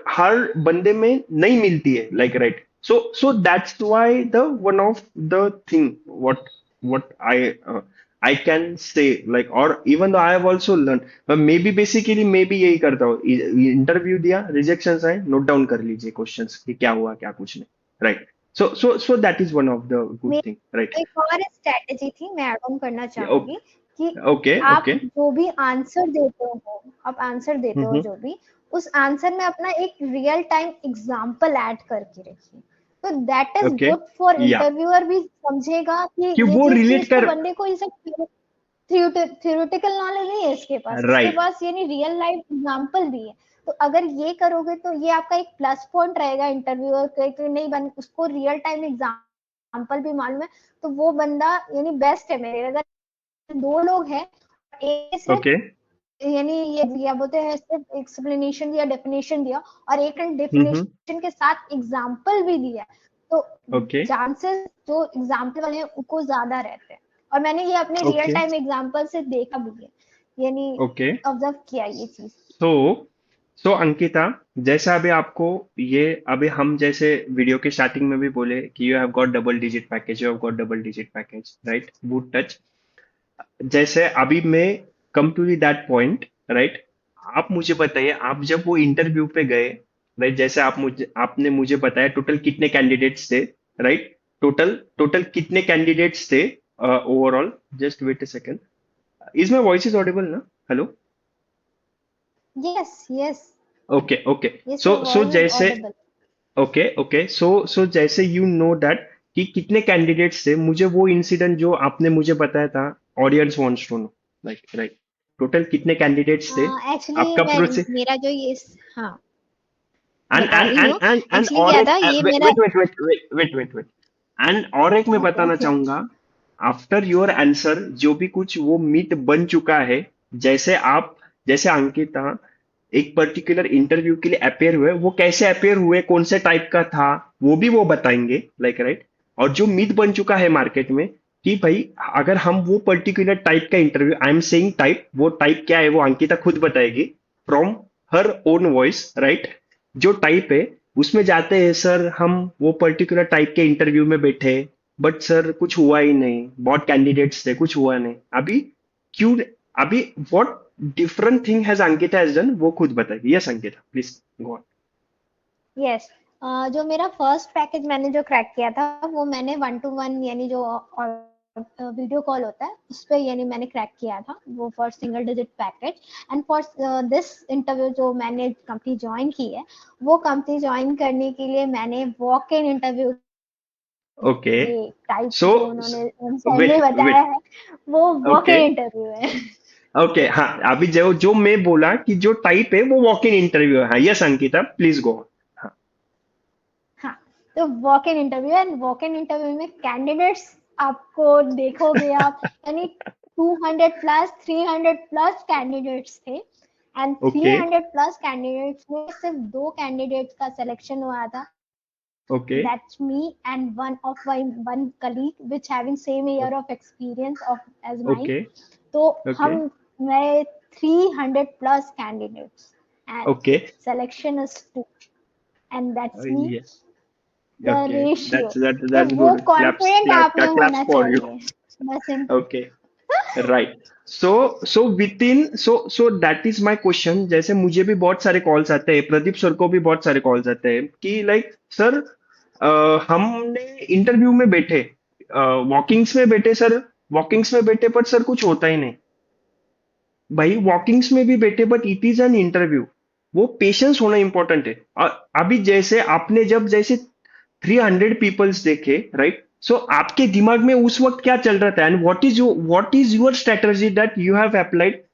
हर बंदे में नहीं मिलती है, like right. So that's why the one of the thing what I can say like, or even though I have also learned, but maybe basically maybe यही करता हूँ, इंटरव्यू दिया, रिजेक्शंस आए, नोट डाउन कर लीजिए क्वेश्चंस कि क्या हुआ क्या कुछ नहीं, right? So that is one of the good thing, right? मेरी एक और स्ट्रेटेजी थी, मैं ऐड ऑन करना चाहूंगी कि ओके आप ओके। जो भी आंसर देते हो, आप आंसर देते हो हम्म। जो भी, उस आंसर में अपना एक रियल टाइम एग्जांपल ऐड करके रखिए। तो that is okay. Good for या इंटरव्यूअर भी समझेगा कि कि ये वो चीज कि रिलेट इसको कर, बंदे को ये सब थ्योरेटिकल नॉलेज नहीं है इसके पास, इसके राइट। पास यानी रियल लाइफ एग्जांपल भी है। तो अगर ये करोगे तो ये आपका एक प्लस पॉइंट रहेगा इंटरव्यूअर के कि नहीं बन उसको रियल टाइम एग्जांपल भी मालूम है, तो वो बंदा यानी बेस्ट है मेरे। अगर दो लोग हैं, एक सिर्फ ओके। यानी ये दिया बोलते हैं सिर्फ एक्सप्लेनेशन दिया, डेफिनेशन दिया, और एक हम्म। डेफिनेशन के साथ एग्जांपल भी दिया, तो ओके चांसेस जो एग्जांपल वाले हैं उनको ज्यादा रहते हैं। और मैंने ये अपने रियल ओके टाइम एग्जांपल से देखा भी है, यानी ओके। ऑब्जर्व किया ये चीज। सो सो अंकिता, जैसा अभी आपको ये, अभी हम जैसे वीडियो के स्टार्टिंग में भी बोले कि you have got double digit package, you have got double digit package, right? Boot touch. जैसे अभी मैं come to that point, right? आप मुझे बताइए, आप जब वो इंटरव्यू पे गए, राइट? जैसे आपने मुझे बताया टोटल कितने कैंडिडेट्स थे, राइट? टोटल टोटल कितने कैंडिडेट्स थे overall? Just wait a second, is my voice is audible ना? Hello? Yes yes. Okay okay. Yes so your so voice is जैसे, ऑडिबल। ओके ओके, सो जैसे यू नो दैट कि कितने कैंडिडेट्स थे, मुझे वो इंसिडेंट जो आपने मुझे बताया था, audience wants to know, like right? Total कितने कैंडिडेट्स थे? एक्चुअली आपका मैं प्रोसेस, मेरा जो ये, हाँ एंड बता एंड रही एंड हूँ। एंड एंड एक्चुअली और क्या एक, था ये मेरा। Wait wait wait wait wait wait wait, and और एक मैं ओके बताना ओके। चाहूंगा, आफ्टर योर आंसर जो भी कुछ वो मीट बन चुका है, जैसे आप, जैसे अंकिता एक पर्टिकुलर इंटरव्यू के लिए अपेयर हुए, वो कैसे अपेयर हुए, कौन से टाइप का था, वो भी वो बताएंगे, लाइक राइट? और जो मिथ बन चुका है मार्केट में कि भाई अगर हम वो पर्टिकुलर टाइप का interview, I am saying type, वो टाइप क्या है वो अंकिता खुद बताएगी from her own voice, right? जो टाइप है उसमें जाते हैं, सर हम वो पर्टिकुलर टाइप के इंटरव्यू में बैठे, बट सर कुछ हुआ ही नहीं, बहुत कैंडिडेट्स थे, कुछ हुआ नहीं। अभी क्यों? अभी what different thing has Ankita has done, वो खुद बताएगी। Yes Ankita, please go on. Yes. जो मेरा फर्स्ट पैकेज मैंने जो क्रैक किया था, वो मैंने 1-to-1 यानी जो वीडियो कॉल होता है उस पे यानी मैंने क्रैक किया था, वो for single digit package. And for this interview जो मैंने कंपनी ज्वाइन की है, वो कंपनी ज्वाइन करने के लिए मैंने वॉक इन इंटरव्यू ओके। के टाइप सो जो उन्होंने सर ने वेट बताया वेट। है, वो वॉक ओके इन इंटरव्यू है। ओके, हाँ अभी जो जो मैं बोला कि जो टाइप है वो वॉक इन इंटरव्यू है, हाँ yes Ankita please go on. हाँ। हाँ, तो walk in interview, and walk in interview में कैंडिडेट्स आपको देखोगे आप, यानी 200 प्लस 300 प्लस कैंडिडेट्स थे। एंड ओके 300 प्लस कैंडिडेट्स में सिर्फ दो कैंडिडेट्स का सिलेक्शन हुआ था। Okay That's me and one of my one colleague which having same year of experience of as mine. Okay तो ओके हम मैं 300 plus candidates and okay. selection is 2, and that's me, yes the okay, ratio। तो दैट्स वो गुड, क्लैप्स कॉन्फिडेंट आप में क्लैप्स होना फॉर यू। चाहिए बस okay, right. So with in, so that is my question. जैसे मुझे भी बहुत सारे कॉल्स आते हैं, प्रदीप सर को भी बहुत सारे कॉल्स आते हैं कि लाइक सर हमने इंटरव्यू में बैठे, वॉकिंग्स में बैठे सर, वॉकिंग्स में बैठे पर सर कुछ होता ही नहीं। भाई वॉकिंग्स में भी बैठे but it is an interview, वो पेशेंस होना इंपॉर्टेंट है। अभी जैसे आपने जब जैसे 300 पीपल्स देखे, राइट? सो आपके दिमाग में उस वक्त क्या चल रहा था, and what is your strategy that you have applied,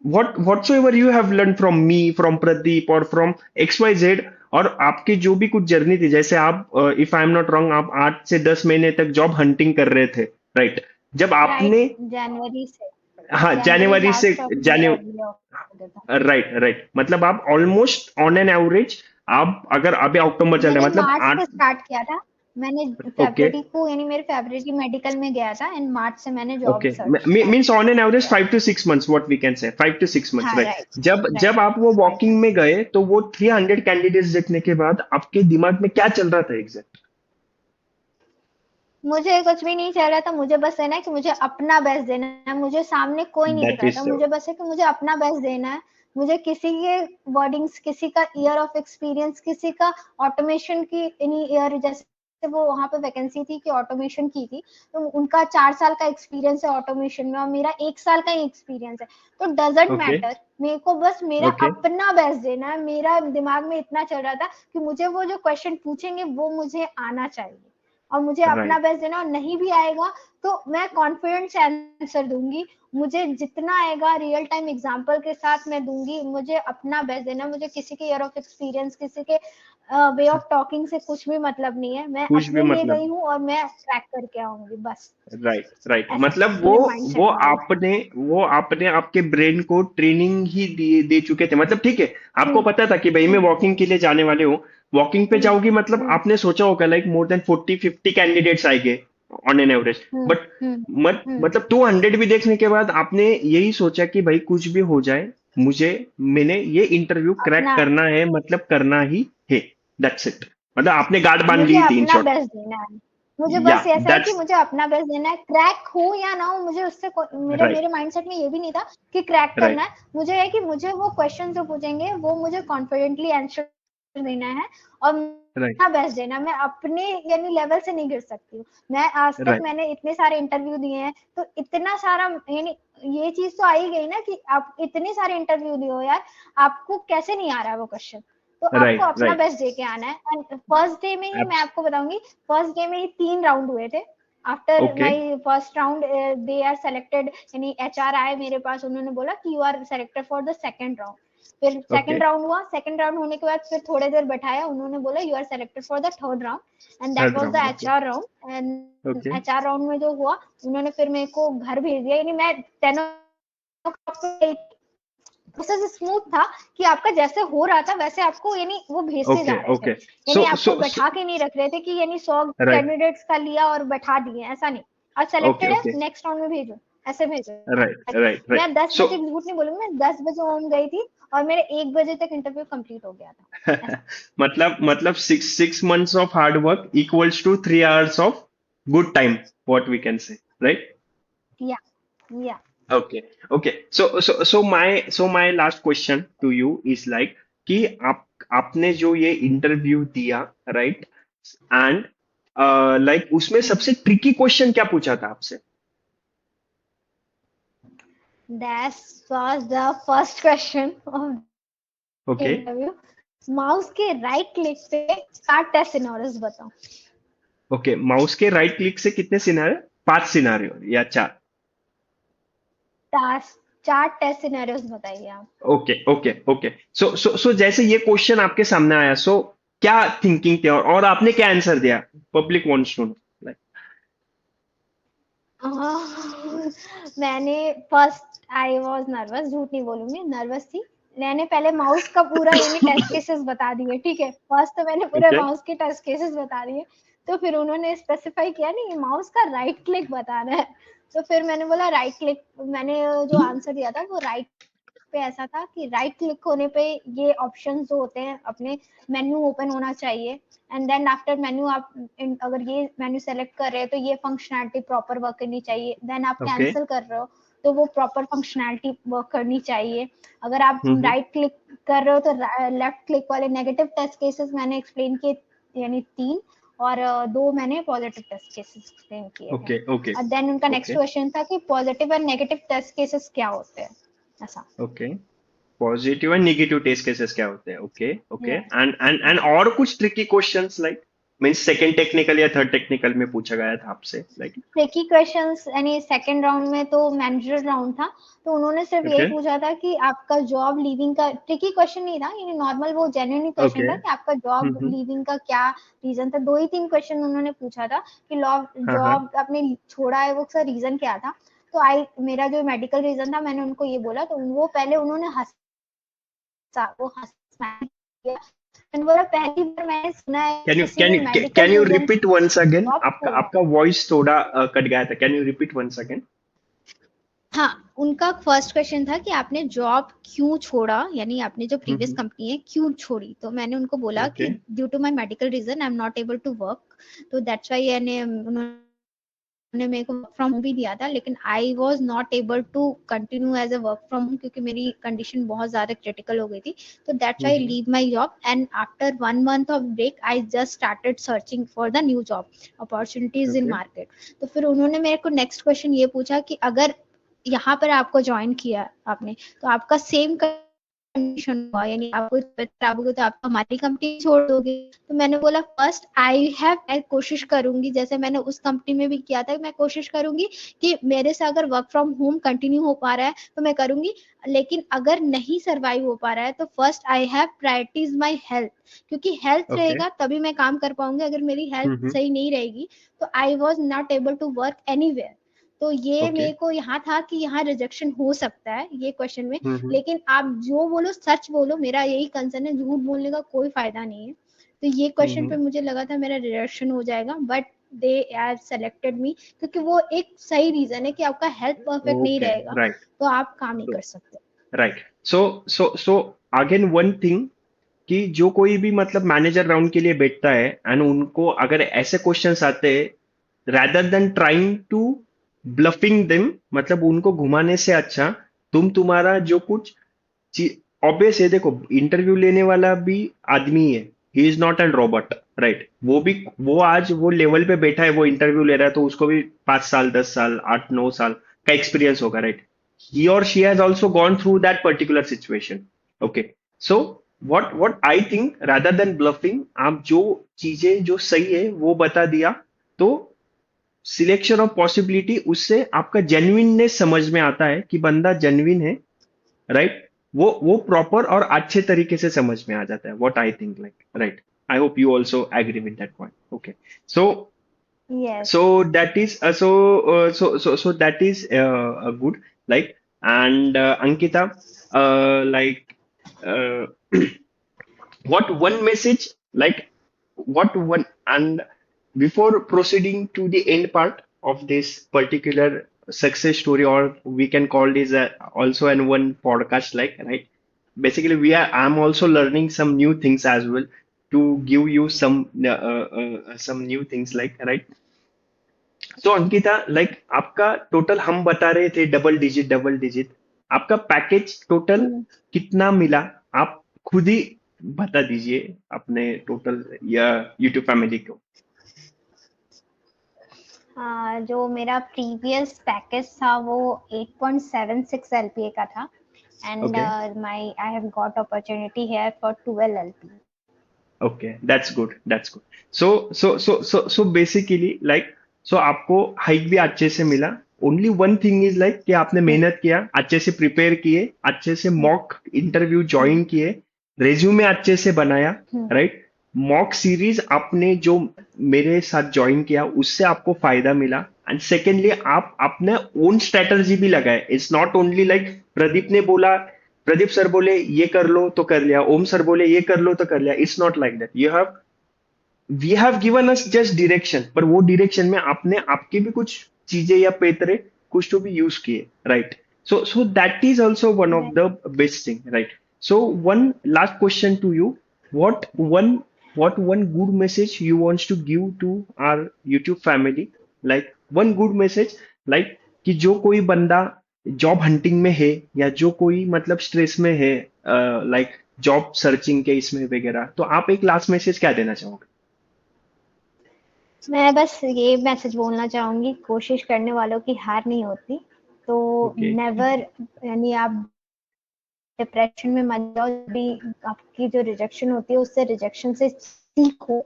whatsoever you have learned from me, from Pradeep or from XYZ, और आपकी जो भी कुछ जर्नी थी, जैसे आप, if I am not wrong, आप 8 से 10 महीने तक जॉब हंटिंग कर रहे थे, राइट? जब राइट, आपने, जनवरी से, हाँ, जनवरी जनवरी से, लास्ट ऑफ द जाने, ईयर हो गया था। राइट राइट, मतलब आप ऑलमोस्ट ऑन एन एवरेज, आप अगर अभी अक्टूबर चल रहा मैंने है, मतलब मार्च से 8। स्टार्ट किया था। मैंने ओके फरवरी को, यानी मेरे फरवरी मेडिकल में गया था, एंड मार्च से मैंने job okay, search start means on an average किया। 5 to 6 months, what we can say 5 to 6 months, हाँ, राइट? राइट, जब राइट, जब आप वो राइट। वॉकिंग में गए, तो वो 300 कैंडिडेट्स देखने के बाद आपके दिमाग में क्या चल रहा था एग्जैक्ट? मुझे कुछ भी नहीं चल रहा था, मुझे बस है ना कि मुझे अपना बेस्ट देना है, मुझे सामने कोई नहीं दिख दैट रहा था, इज, मुझे बस है कि मुझे अपना बेस्ट देना है। मुझे किसी के वर्डिंग्स, किसी का ईयर ऑफ एक्सपीरियंस, किसी का ऑटोमेशन की एनी ईयर, जैसे वो वहां पे वैकेंसी थी कि ऑटोमेशन की थी, तो उनका 4 साल का एक्सपीरियंस है ऑटोमेशन में और मेरा 1 साल का ही एक्सपीरियंस है। तो डजेंट ओके मैटर, मेरे को बस मेरा ओके, अपना बेस्ट देना है। मेरा दिमाग में इतना चल रहा था कि मुझे वो जो क्वेश्चन पूछेंगे वो मुझे आना चाहिए, और मुझे अपना राइट बेस्ट देना, और नहीं भी आएगा तो मैं कॉन्फिडेंस से आंसर दूंगी। मुझे जितना आएगा रियल टाइम एग्जांपल के साथ मैं दूंगी। मुझे अपना बेस्ट देना, मुझे किसी के ईयर ऑफ एक्सपीरियंस, किसी के वे ऑफ टॉकिंग से कुछ भी मतलब नहीं है। मैं कुछ भी अपने लिए मतलब, गई हूँ और मैं क्रैक करके आऊंगी बस। राइट राइट, ऐसा मतलब वो मेरे वो माइंडसेट में है। आपने आपके ब्रेन को ट्रेनिंग ही दे चुके थे, मतलब ठीक है, आपको हम्म, पता था कि भाई मैं हम्म, वॉकिंग के लिए जाने वाले हूँ, वॉकिंग पे हम्म, जाओगी, मतलब हम्म, आपने सोचा होगा लाइक मोर देन 40-50 कैंडिडेट्स आएंगे on an average, hmm, but hmm, hmm, मतलब 200 भी देखने के बाद आपने यही सोचा कि भाई कुछ भी हो जाए, मुझे मैंने ये इंटरव्यू क्रैक अपना, करना है, मतलब करना ही है, दैट्स इट, मतलब आपने गार्ड बांध मुझे ली थी इन अपना शॉर्ट। बेस्ट देना है। मुझे या बस ऐसा है कि दैट्स मुझे अपना बेस्ट देना है, क्रैक हो या ना हो, मुझे उससे मेरे राइट मेरे माइंडसेट में ये भी नहीं था कि क्रैक करना राइट है। मुझे है कि मुझे वो क्वेश्चन जो पूछेंगे वो मुझे कॉन्फिडेंटली आंसर देना है, और राइट अपना बेस्ट देना। मैं अपने यानी लेवल से नहीं गिर सकती हूँ। मैं आज तक, राइट मैंने इतने सारे इंटरव्यू दिए हैं, तो इतना सारा, यानी ये चीज तो आ ही गई ना कि आप इतने सारे इंटरव्यू दिए हो यार, आपको कैसे नहीं आ रहा है वो क्वेश्चन। तो आपको राइट अपना राइट, बेस्ट दे के आना है। एंड फर्स्ट डे में ही मैं एब्स, आपको बताऊंगी, फर्स्ट डे में ही 3 राउंड हुए थे। After okay my first round they are selected, यानी एचआर आए मेरे पास, उन्होंने बोला कि you are selected for the second round. फिर ओके सेकंड राउंड हुआ, सेकंड राउंड होने के बाद फिर थोड़ी देर बैठाया, उन्होंने बोला you are selected for the third round, and that third was the round, okay HR round. And okay HR round में जो हुआ, उन्होंने फिर मेरे को घर भेज दिया। यानी मैं 10 प्रोसेस स्मूथ था कि आपका जैसे हो रहा था वैसे आपको, यानी वो भेजते ओके जा रहे थे। ओके, यानी सो आपको सो बैठा के नहीं रख रहे थे कि यानी 100 राइट, कैंडिडेट्स का लिया और बैठा दिए, ऐसा नहीं। और ओके सेलेक्टेड है, ओके, नेक्स्ट राउंड में भेजो, ऐसे भेजो। राइट राइट राइट, मैं 10 बजे, सो झूठ नहीं बोलूंगी, मैं 10 बजे होम गई थी और मेरे 1 बजे तक इंटरव्यू कंप्लीट हो गया था। ऐसा। मतलब 6 months of hard work equals to 3 hours of good time, what we can say, right? या, या, Okay, okay. So my last question to you is like कि आपने जो ये इंटरव्यू दिया, राइट? एंड लाइक उसमें सबसे ट्रिकी क्वेश्चन क्या पूछा था आपसे? That was the first question of okay interview. Mouse के राइट क्लिक पे 4 टेस्ट सिनेरियोस बताओ। ओके, माउस के राइट क्लिक से कितने सिनारियो? 5 सिनारियो या 4? टास्क, 4 टेस्ट सिनेरियोस बताइए आप। ओके ओके ओके, सो जैसे ये क्वेश्चन आपके सामने आया, सो क्या थिंकिंग थी, और आपने क्या आंसर दिया? Public wants to know, like. मैंने फर्स्ट, आई वाज नर्वस, झूठ नहीं बोलूंगी, नर्वस थी। मैंने पहले माउस का पूरा यानी टेस्ट केसेस बता दिए, ठीक है, फर्स्ट तो मैंने पूरे ओके माउस के टेस्ट केसेस बता दिए। तो फिर उन्होंने स्पेसिफाई किया नहीं, माउस का राइट क्लिक बताना है। तो फिर मैंने बोला राइट क्लिक, मैंने जो आंसर दिया था वो राइट पे ऐसा था कि राइट क्लिक होने पे ये ऑप्शंस जो होते हैं अपने, मेन्यू ओपन होना चाहिए। एंड देन आफ्टर मेन्यू आप अगर ये मेन्यू सेलेक्ट कर रहे हो तो ये फंक्शनैलिटी प्रॉपर वर्क करनी चाहिए। देन आप ओके, कैंसिल कर रहे हो तो वो प्रॉपर फंक्शनैलिटी वर्क करनी चाहिए। अगर आप हम्म, राइट क्लिक कर रहे हो तो लेफ्ट क्लिक वाले नेगेटिव टेस्ट केसेस मैंने एक्सप्लेन किए, यानी 3, और 2 मैंने पॉजिटिव टेस्ट केसेस एक्सप्लेन किए थे। ओके ओके और देन उनका नेक्स्ट ओके क्वेश्चन था कि पॉजिटिव और नेगेटिव टेस्ट केसेस क्या होते हैं, ऐसा। Okay, positive and negative test cases क्या होते हैं? Okay okay, yes, and yes. और कुछ tricky questions like? Means second technical या थर्ड टेक्निकल में पूछा गया था आपसे लाइक? ट्रिकी क्वेश्चंस यानी सेकंड राउंड में तो मैनेजर राउंड था, तो उन्होंने सिर्फ यही ओके पूछा था कि आपका जॉब लीविंग का, ट्रिकी क्वेश्चन नहीं था, यानी नॉर्मल वो जेन्युइन क्वेश्चन ओके। था कि आपका जॉब लीविंग का क्या रीजन था। दो ही तीन क्वेश्चन उन्होंने पूछा था कि हाँ हाँ। जॉब आपने छोड़ा है वो उसका रीजन क्या था। तो आई मेरा जो मेडिकल रीजन था मैंने उनको ये बोला, तो वो पहले उन्होंने वो हंस किया। मैंने बोला पहली बार मैंने सुना है कैन यू किसी कैन ने you medical can you reason repeat once again? Job आपका छोड़ा है। आपका वॉइस थोड़ा कट गया था, can you repeat once again? हाँ, उनका फर्स्ट क्वेश्चन था कि आपने जॉब क्यों छोड़ा, यानी आपने जो प्रीवियस कंपनी है क्यों छोड़ी। तो मैंने उनको बोला ओके कि due to my medical reason I am not able to work, तो दैट्स व्हाई यानी उन्होंने मेरे को वर्क फ्रॉम होम भी दिया था, लेकिन I was not able to continue as a work from home क्योंकि मेरी कंडीशन बहुत ज्यादा क्रिटिकल हो गई थी। तो that's why leave my job and after 1 month of break I just started searching for the new job opportunities in okay. Market. तो फिर उन्होंने मेरे को नेक्स्ट क्वेश्चन ये पूछा कि अगर यहाँ पर आपको ज्वाइन किया आपने, तो आपका सेम कंडीशन हुआ यानी आपको तबीयत खराब होगी तो आप हमारी कंपनी छोड़ दोगे। तो मैंने बोला फर्स्ट मैं कोशिश करूंगी, जैसे मैंने उस कंपनी में भी किया था, मैं कोशिश करूंगी कि मेरे से अगर वर्क फ्रॉम होम कंटिन्यू हो पा रहा है तो मैं करूंगी, लेकिन अगर नहीं सर्वाइव हो पा रहा है तो first I have priorities my health, क्योंकि हेल्थ ओके। रहेगा तभी मैं काम कर पाऊंगी। अगर मेरी हेल्थ हम्म। सही नहीं रहेगी तो I was not able to work anywhere. तो ये ओके। मेरे को यहाँ था कि यहाँ रिजेक्शन हो सकता है ये क्वेश्चन में, हम्म। लेकिन आप जो बोलो सच बोलो, मेरा यही कंसर्न है, झूठ बोलने का कोई फायदा नहीं है। तो ये क्वेश्चन पे हम्म। मुझे लगा था मेरा रिजेक्शन हो जाएगा, बट दे आर सेलेक्टेड मी क्योंकि वो एक सही रीजन है कि आपका हेल्थ परफेक्ट नहीं ओके। रहेगा राइट। तो आप काम नहीं कर सकते। Right. So again one thing, कि जो कोई भी मतलब मैनेजर राउंड के लिए बैठता है एंड उनको अगर ऐसे क्वेश्चंस आते हैं, rather than trying to bluffing them, मतलब उनको घुमाने से अच्छा तुम्हारा जो कुछ ऑब्वियस है, देखो इंटरव्यू लेने वाला भी आदमी है, he is not an robot, right? वो भी, वो आज वो लेवल पे बैठा है, वो इंटरव्यू ले रहा है, तो उसको भी 5 साल 10 साल 8 9 साल का एक्सपीरियंस होगा, right? He or she has also gone through that particular situation. Okay. So what I think, rather than bluffing, आप जो चीजें जो सही है वो बता दिया, तो सिलेक्शन ऑफ पॉसिबिलिटी उससे आपका जेन्युइननेस समझ में आता है कि बंदा जेन्युइन है, राइट? वो प्रॉपर और अच्छे तरीके से समझ में आ जाता है, what I think like, right? I hope you also agree with that point. Okay. So yes. that is so that is good, like, and Ankita, like, uh, what one message, like, what one, and before proceeding to the end part of this particular success story, or we can call this also an one podcast, like, right? Basically I'm also learning some new things as well, to give you some new things, like, right? तो अंकिता, लाइक, आपका टोटल हम बता रहे थे डबल डिजिट, आपका पैकेज टोटल कितना मिला? आप खुद ही बता दीजिए अपने टोटल या यूट्यूब फैमिली को। जो मेरा प्रीवियस पैकेज था वो 8.76 एलपीए का था and okay. My I have got opportunity here for 12 LPA. Okay, that's good. So basically, like, so आपको हाइक भी अच्छे से मिला। Only one thing is like कि आपने मेहनत किया, अच्छे से प्रिपेयर किए, अच्छे से मॉक इंटरव्यू ज्वाइन किए, रेज्यूमे अच्छे से बनाया, राइट? मॉक सीरीज आपने जो मेरे साथ ज्वाइन किया उससे आपको फायदा मिला। एंड सेकेंडली, आप अपने ओन स्ट्रेटजी भी लगाए। It's not only like Pradeep ने बोला, प्रदीप सर बोले ये कर लो तो कर लिया, ओम सर बोले ये कर लो तो कर लिया। It's not like that. You have we have given us just direction, पर वो डायरेक्शन में आपने आपके भी कुछ चीजें या पैतरे कुछ तो भी यूज किए, right? So that is also one of the best thing, right? So one last question to you, what one what one good message you wants to give to our YouTube family, like one good message, like, कि जो कोई बंदा जॉब हंटिंग में है, या जो कोई मतलब स्ट्रेस में है, लाइक जॉब सर्चिंग के इसमें वगैरह, तो आप एक लास्ट मैसेज क्या देना चाहोगे? मैं बस ये मैसेज बोलना चाहूंगी, कोशिश करने वालों की हार नहीं होती। तो ओके। नेवर यानी आप डिप्रेशन में मत जाओ। भी आपकी जो रिजेक्शन होती है उससे रिजेक्शन से सीखो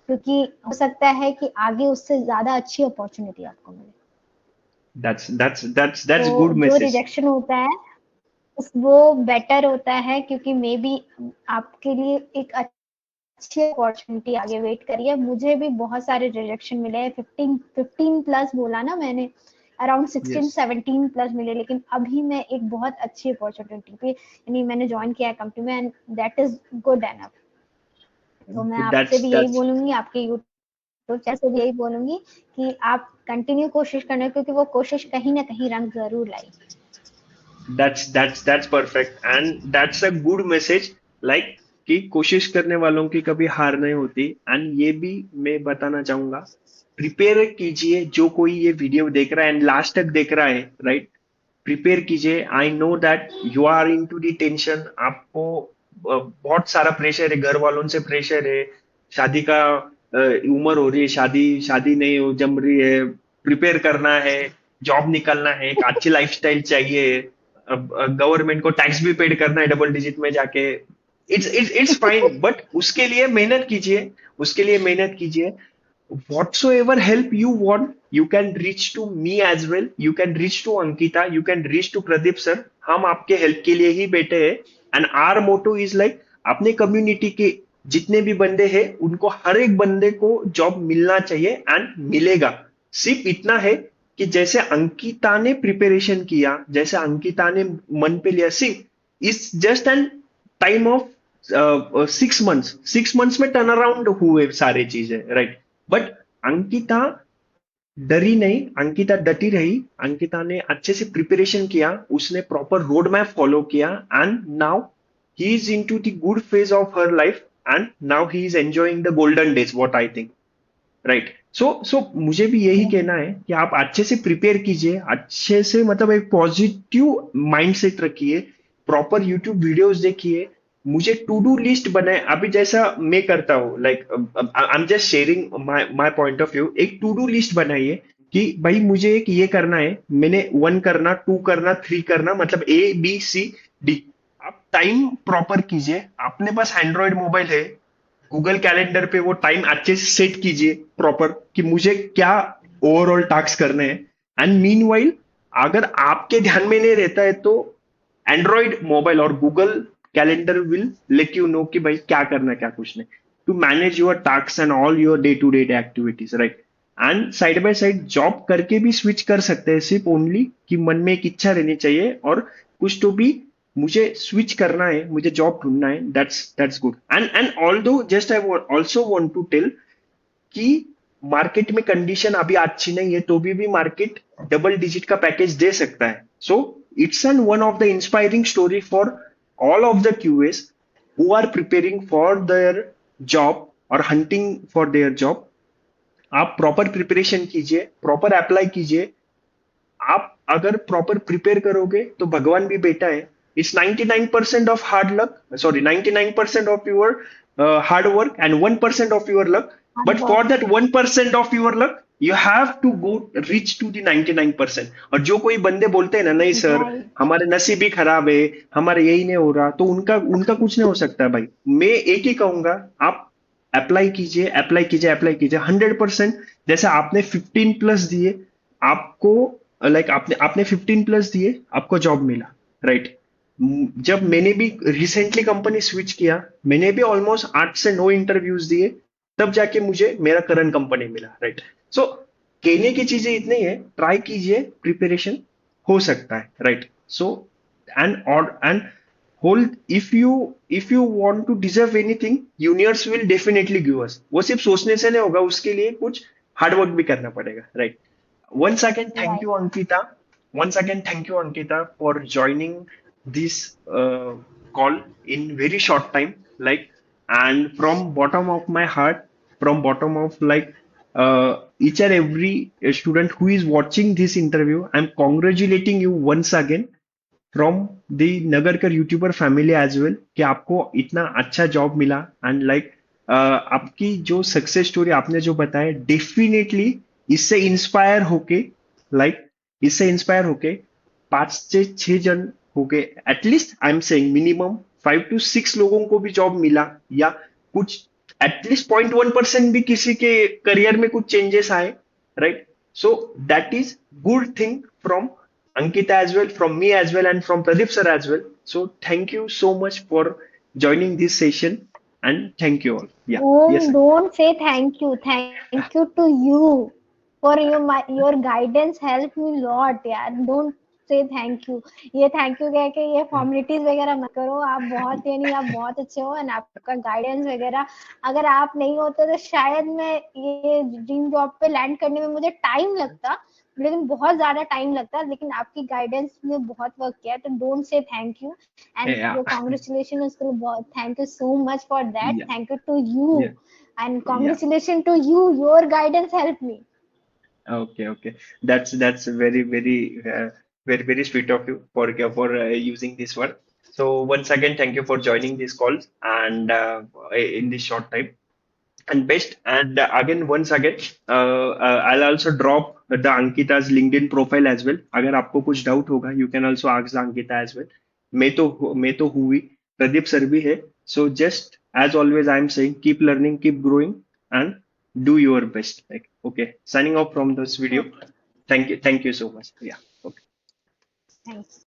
क्योंकि हो सकता है कि आगे उससे ज्यादा अच्छी अपॉर्चुनिटी आपको मिले। that's तो good जो message. रिजेक्शन होता है वो बेटर होता है, क्योंकि मे बी आपके लिए एक अच्छी अपॉर्चुनिटी आगे वेट करी है। मुझे भी बहुत सारे रिजेक्शन मिले हैं, 15 प्लस बोला ना मैंने, अराउंड 16 Yes, 17 प्लस मिले, लेकिन अभी मैं एक बहुत अच्छी अपॉर्चुनिटी पे यानी मैंने ज्वाइन किया है कंपनी में, and that is good enough. तो मैं आपसे भी यही that's बोलूंगी, आपके यूट्यूब चैनल से भी यही बोलूंगी कि आप कंटिन्यू कोशिश करना, क्योंकि वो कोशिश कहीं ना कहीं रंग जरूर लाएगी। that's perfect and that's a good message. like कि कोशिश करने वालों की कभी हार नहीं होती. एंड ये भी मैं बताना चाहूंगा, प्रिपेयर कीजिए जो कोई ये वीडियो देख रहा है एंड लास्ट तक देख रहा है, राइट. प्रिपेयर कीजिए. I know that you are into the tension. आपको बहुत सारा प्रेशर है, घर वालों से प्रेशर है, शादी का उम्र हो रही है, शादी शादी नहीं हो जम रही है, प्रिपेयर करना है, जॉब निकालना है, एक अच्छी लाइफस्टाइल चाहिए, गवर्नमेंट को टैक्स भी पेड करना है डबल डिजिट में जाके. इट्स फाइन, बट उसके लिए मेहनत कीजिए. उसके लिए मेहनत कीजिए. whatsoever help you want, you can reach to me as well, you can reach to Ankita, you can reach to Pradeep sir. हम आपके हेल्प के लिए ही बैठे हैं. And our motto is like, अपने कम्युनिटी के जितने भी बंदे हैं उनको हर एक बंदे को जॉब मिलना चाहिए एंड मिलेगा. सिर्फ इतना है कि जैसे अंकिता ने प्रिपरेशन किया, जैसे अंकिता ने मन पे लिया, she is just an time of 6 months. 6 months में टर्न अराउंड हुए सारे चीजें, राइट. बट अंकिता डरी नहीं, अंकिता डटी रही. अंकिता ने अच्छे से प्रिपरेशन किया, उसने प्रॉपर रोड मैप फॉलो किया and now he is in to the good phase of her life and now he is enjoying the golden days, what I think, right. So मुझे भी यही कहना है कि आप अच्छे से प्रिपेयर कीजिए, अच्छे से मतलब एक पॉजिटिव माइंडसेट रखिए, प्रॉपर यूट्यूब वीडियोस देखिए. मुझे टू डू लिस्ट बनाए, अभी जैसा मैं करता हूँ, like I am just sharing my my point of view. एक टू डू लिस्ट बनाइए कि भाई मुझे एक ये करना है, मैंने 1 करना, 2 करना, 3 करना, मतलब A B C D. आप टाइम प्रॉपर कीजिए. अपने पास एंड्रॉयड मोबाइल है, गूगल कैलेंडर पे वो टाइम अच्छे से सेट कीजिए प्रॉपर कि मुझे क्या ओवरऑल टास्क करने हैं. एंड मीनवाइल अगर आपके ध्यान में नहीं रहता है तो एंड्रॉइड मोबाइल और Google calendar will let you know कि भाई क्या करना है, क्या कुछ नहीं, to manage your task and all your day to day activities, right. And side by side job करके भी स्विच कर सकते हैं, सिर्फ ओनली कि मन में एक इच्छा रहनी चाहिए और कुछ तो भी मुझे स्विच करना है, मुझे जॉब ढूंढना है. That's good. And although just I also want to tell कि मार्केट में कंडीशन अभी अच्छी नहीं है तो भी मार्केट डबल डिजिट का पैकेज दे सकता है. So it's an one of the inspiring story for all of the QAs who are preparing for their job or hunting for their job. आप प्रॉपर प्रिपरेशन कीजिए, प्रॉपर अप्लाई कीजिए. आप अगर प्रॉपर प्रिपेयर करोगे तो भगवान भी बेटा है. It's 99% of hard luck, sorry 99% of your hard work and 1% of your luck. But for that 1% of your luck you have to go reach to the 99%. और जो कोई बंदे बोलते हैं ना, नहीं सर राइट। हमारे नसीब ही खराब है, हमारे यही नहीं हो रहा, तो उनका उनका कुछ नहीं हो सकता भाई. मैं एक ही कहूंगा, आप अप्लाई कीजिए, अप्लाई कीजिए, अप्लाई कीजिए 100%. जैसे आपने 15 प्लस दिए, आपको लाइक आपने आपने 15 प्लस दिए, आपको जॉब मिला, राइट. जब मैंने भी रिसेंटली कंपनी स्विच किया, मैंने भी ऑलमोस्ट 8 से 9 इंटरव्यूज दिए, तब जाके मुझे मेरा करंट कंपनी मिला, राइट. सो कहने की चीजें इतनी है, ट्राई कीजिए, प्रिपरेशन हो सकता है, right. So and hold, if you want to deserve anything, universe will definitely give us. वो सिर्फ सोचने से नहीं होगा, उसके लिए कुछ हार्डवर्क भी करना पड़ेगा, right. Once again, thank right. you, Ankita. Once again, thank you, Ankita, for joining this call in very short time. Like, and from bottom of my heart, from bottom of like each and every student who is watching this interview, I'm congratulating you once again from the Nagarkar YouTuber family as well कि आपको इतना अच्छा जॉब मिला. एंड लाइक आपकी जो सक्सेस स्टोरी आपने जो बताया, डेफिनेटली इससे इंस्पायर होके, लाइक इससे इंस्पायर होके 5 से 6 जन हो गए, at least I am saying minimum 5 to 6 लोगों को भी जॉब मिला, या कुछ एटलीस्ट 0.1% भी किसी के करियर में कुछ चेंजेस आए, right? So that is good thing from Ankita as well, from me as well, and from Pradeep sir as well. So thank you so much for joining this session, and thank you all. Yeah. Yes, sir. Don't say thank you. Thank you to you for your guidance helped me lot यार. Don't say thank you. ये thank you कह के ये formalities वगैरह मत करो. आप बहुत यानी आप बहुत अच्छे हो and आपका guidance वगैरह अगर आप नहीं होते तो शायद मैं ये ड्रीम जॉब पे लैंड करने में मुझे टाइम लगता, लेकिन बहुत ज्यादा टाइम लगता है. लेकिन आपकी गाइडेंस में बहुत वर्क किया है, तो don't say thank you. And Yeah. Your congratulation, उसके लिए बहुत thank you so much for that. Yeah. Thank you to you Yeah. And Yeah. Congratulation to you. Your guidance help me. Okay, okay. That's very sweet of you for using this word. So once again, thank you for joining this call, and in this short time, and best. And again, once again, I'll also drop the Ankita's LinkedIn profile as well. अगर आपको कुछ doubt होगा, you can also ask the Ankita as well. मैं तो हुई, प्रदीप सर भी है. So just as always, I'm saying keep learning, keep growing, and do your best. Like, okay, signing off from this video. Okay, Thank you so much. Yeah. Okay. Thanks.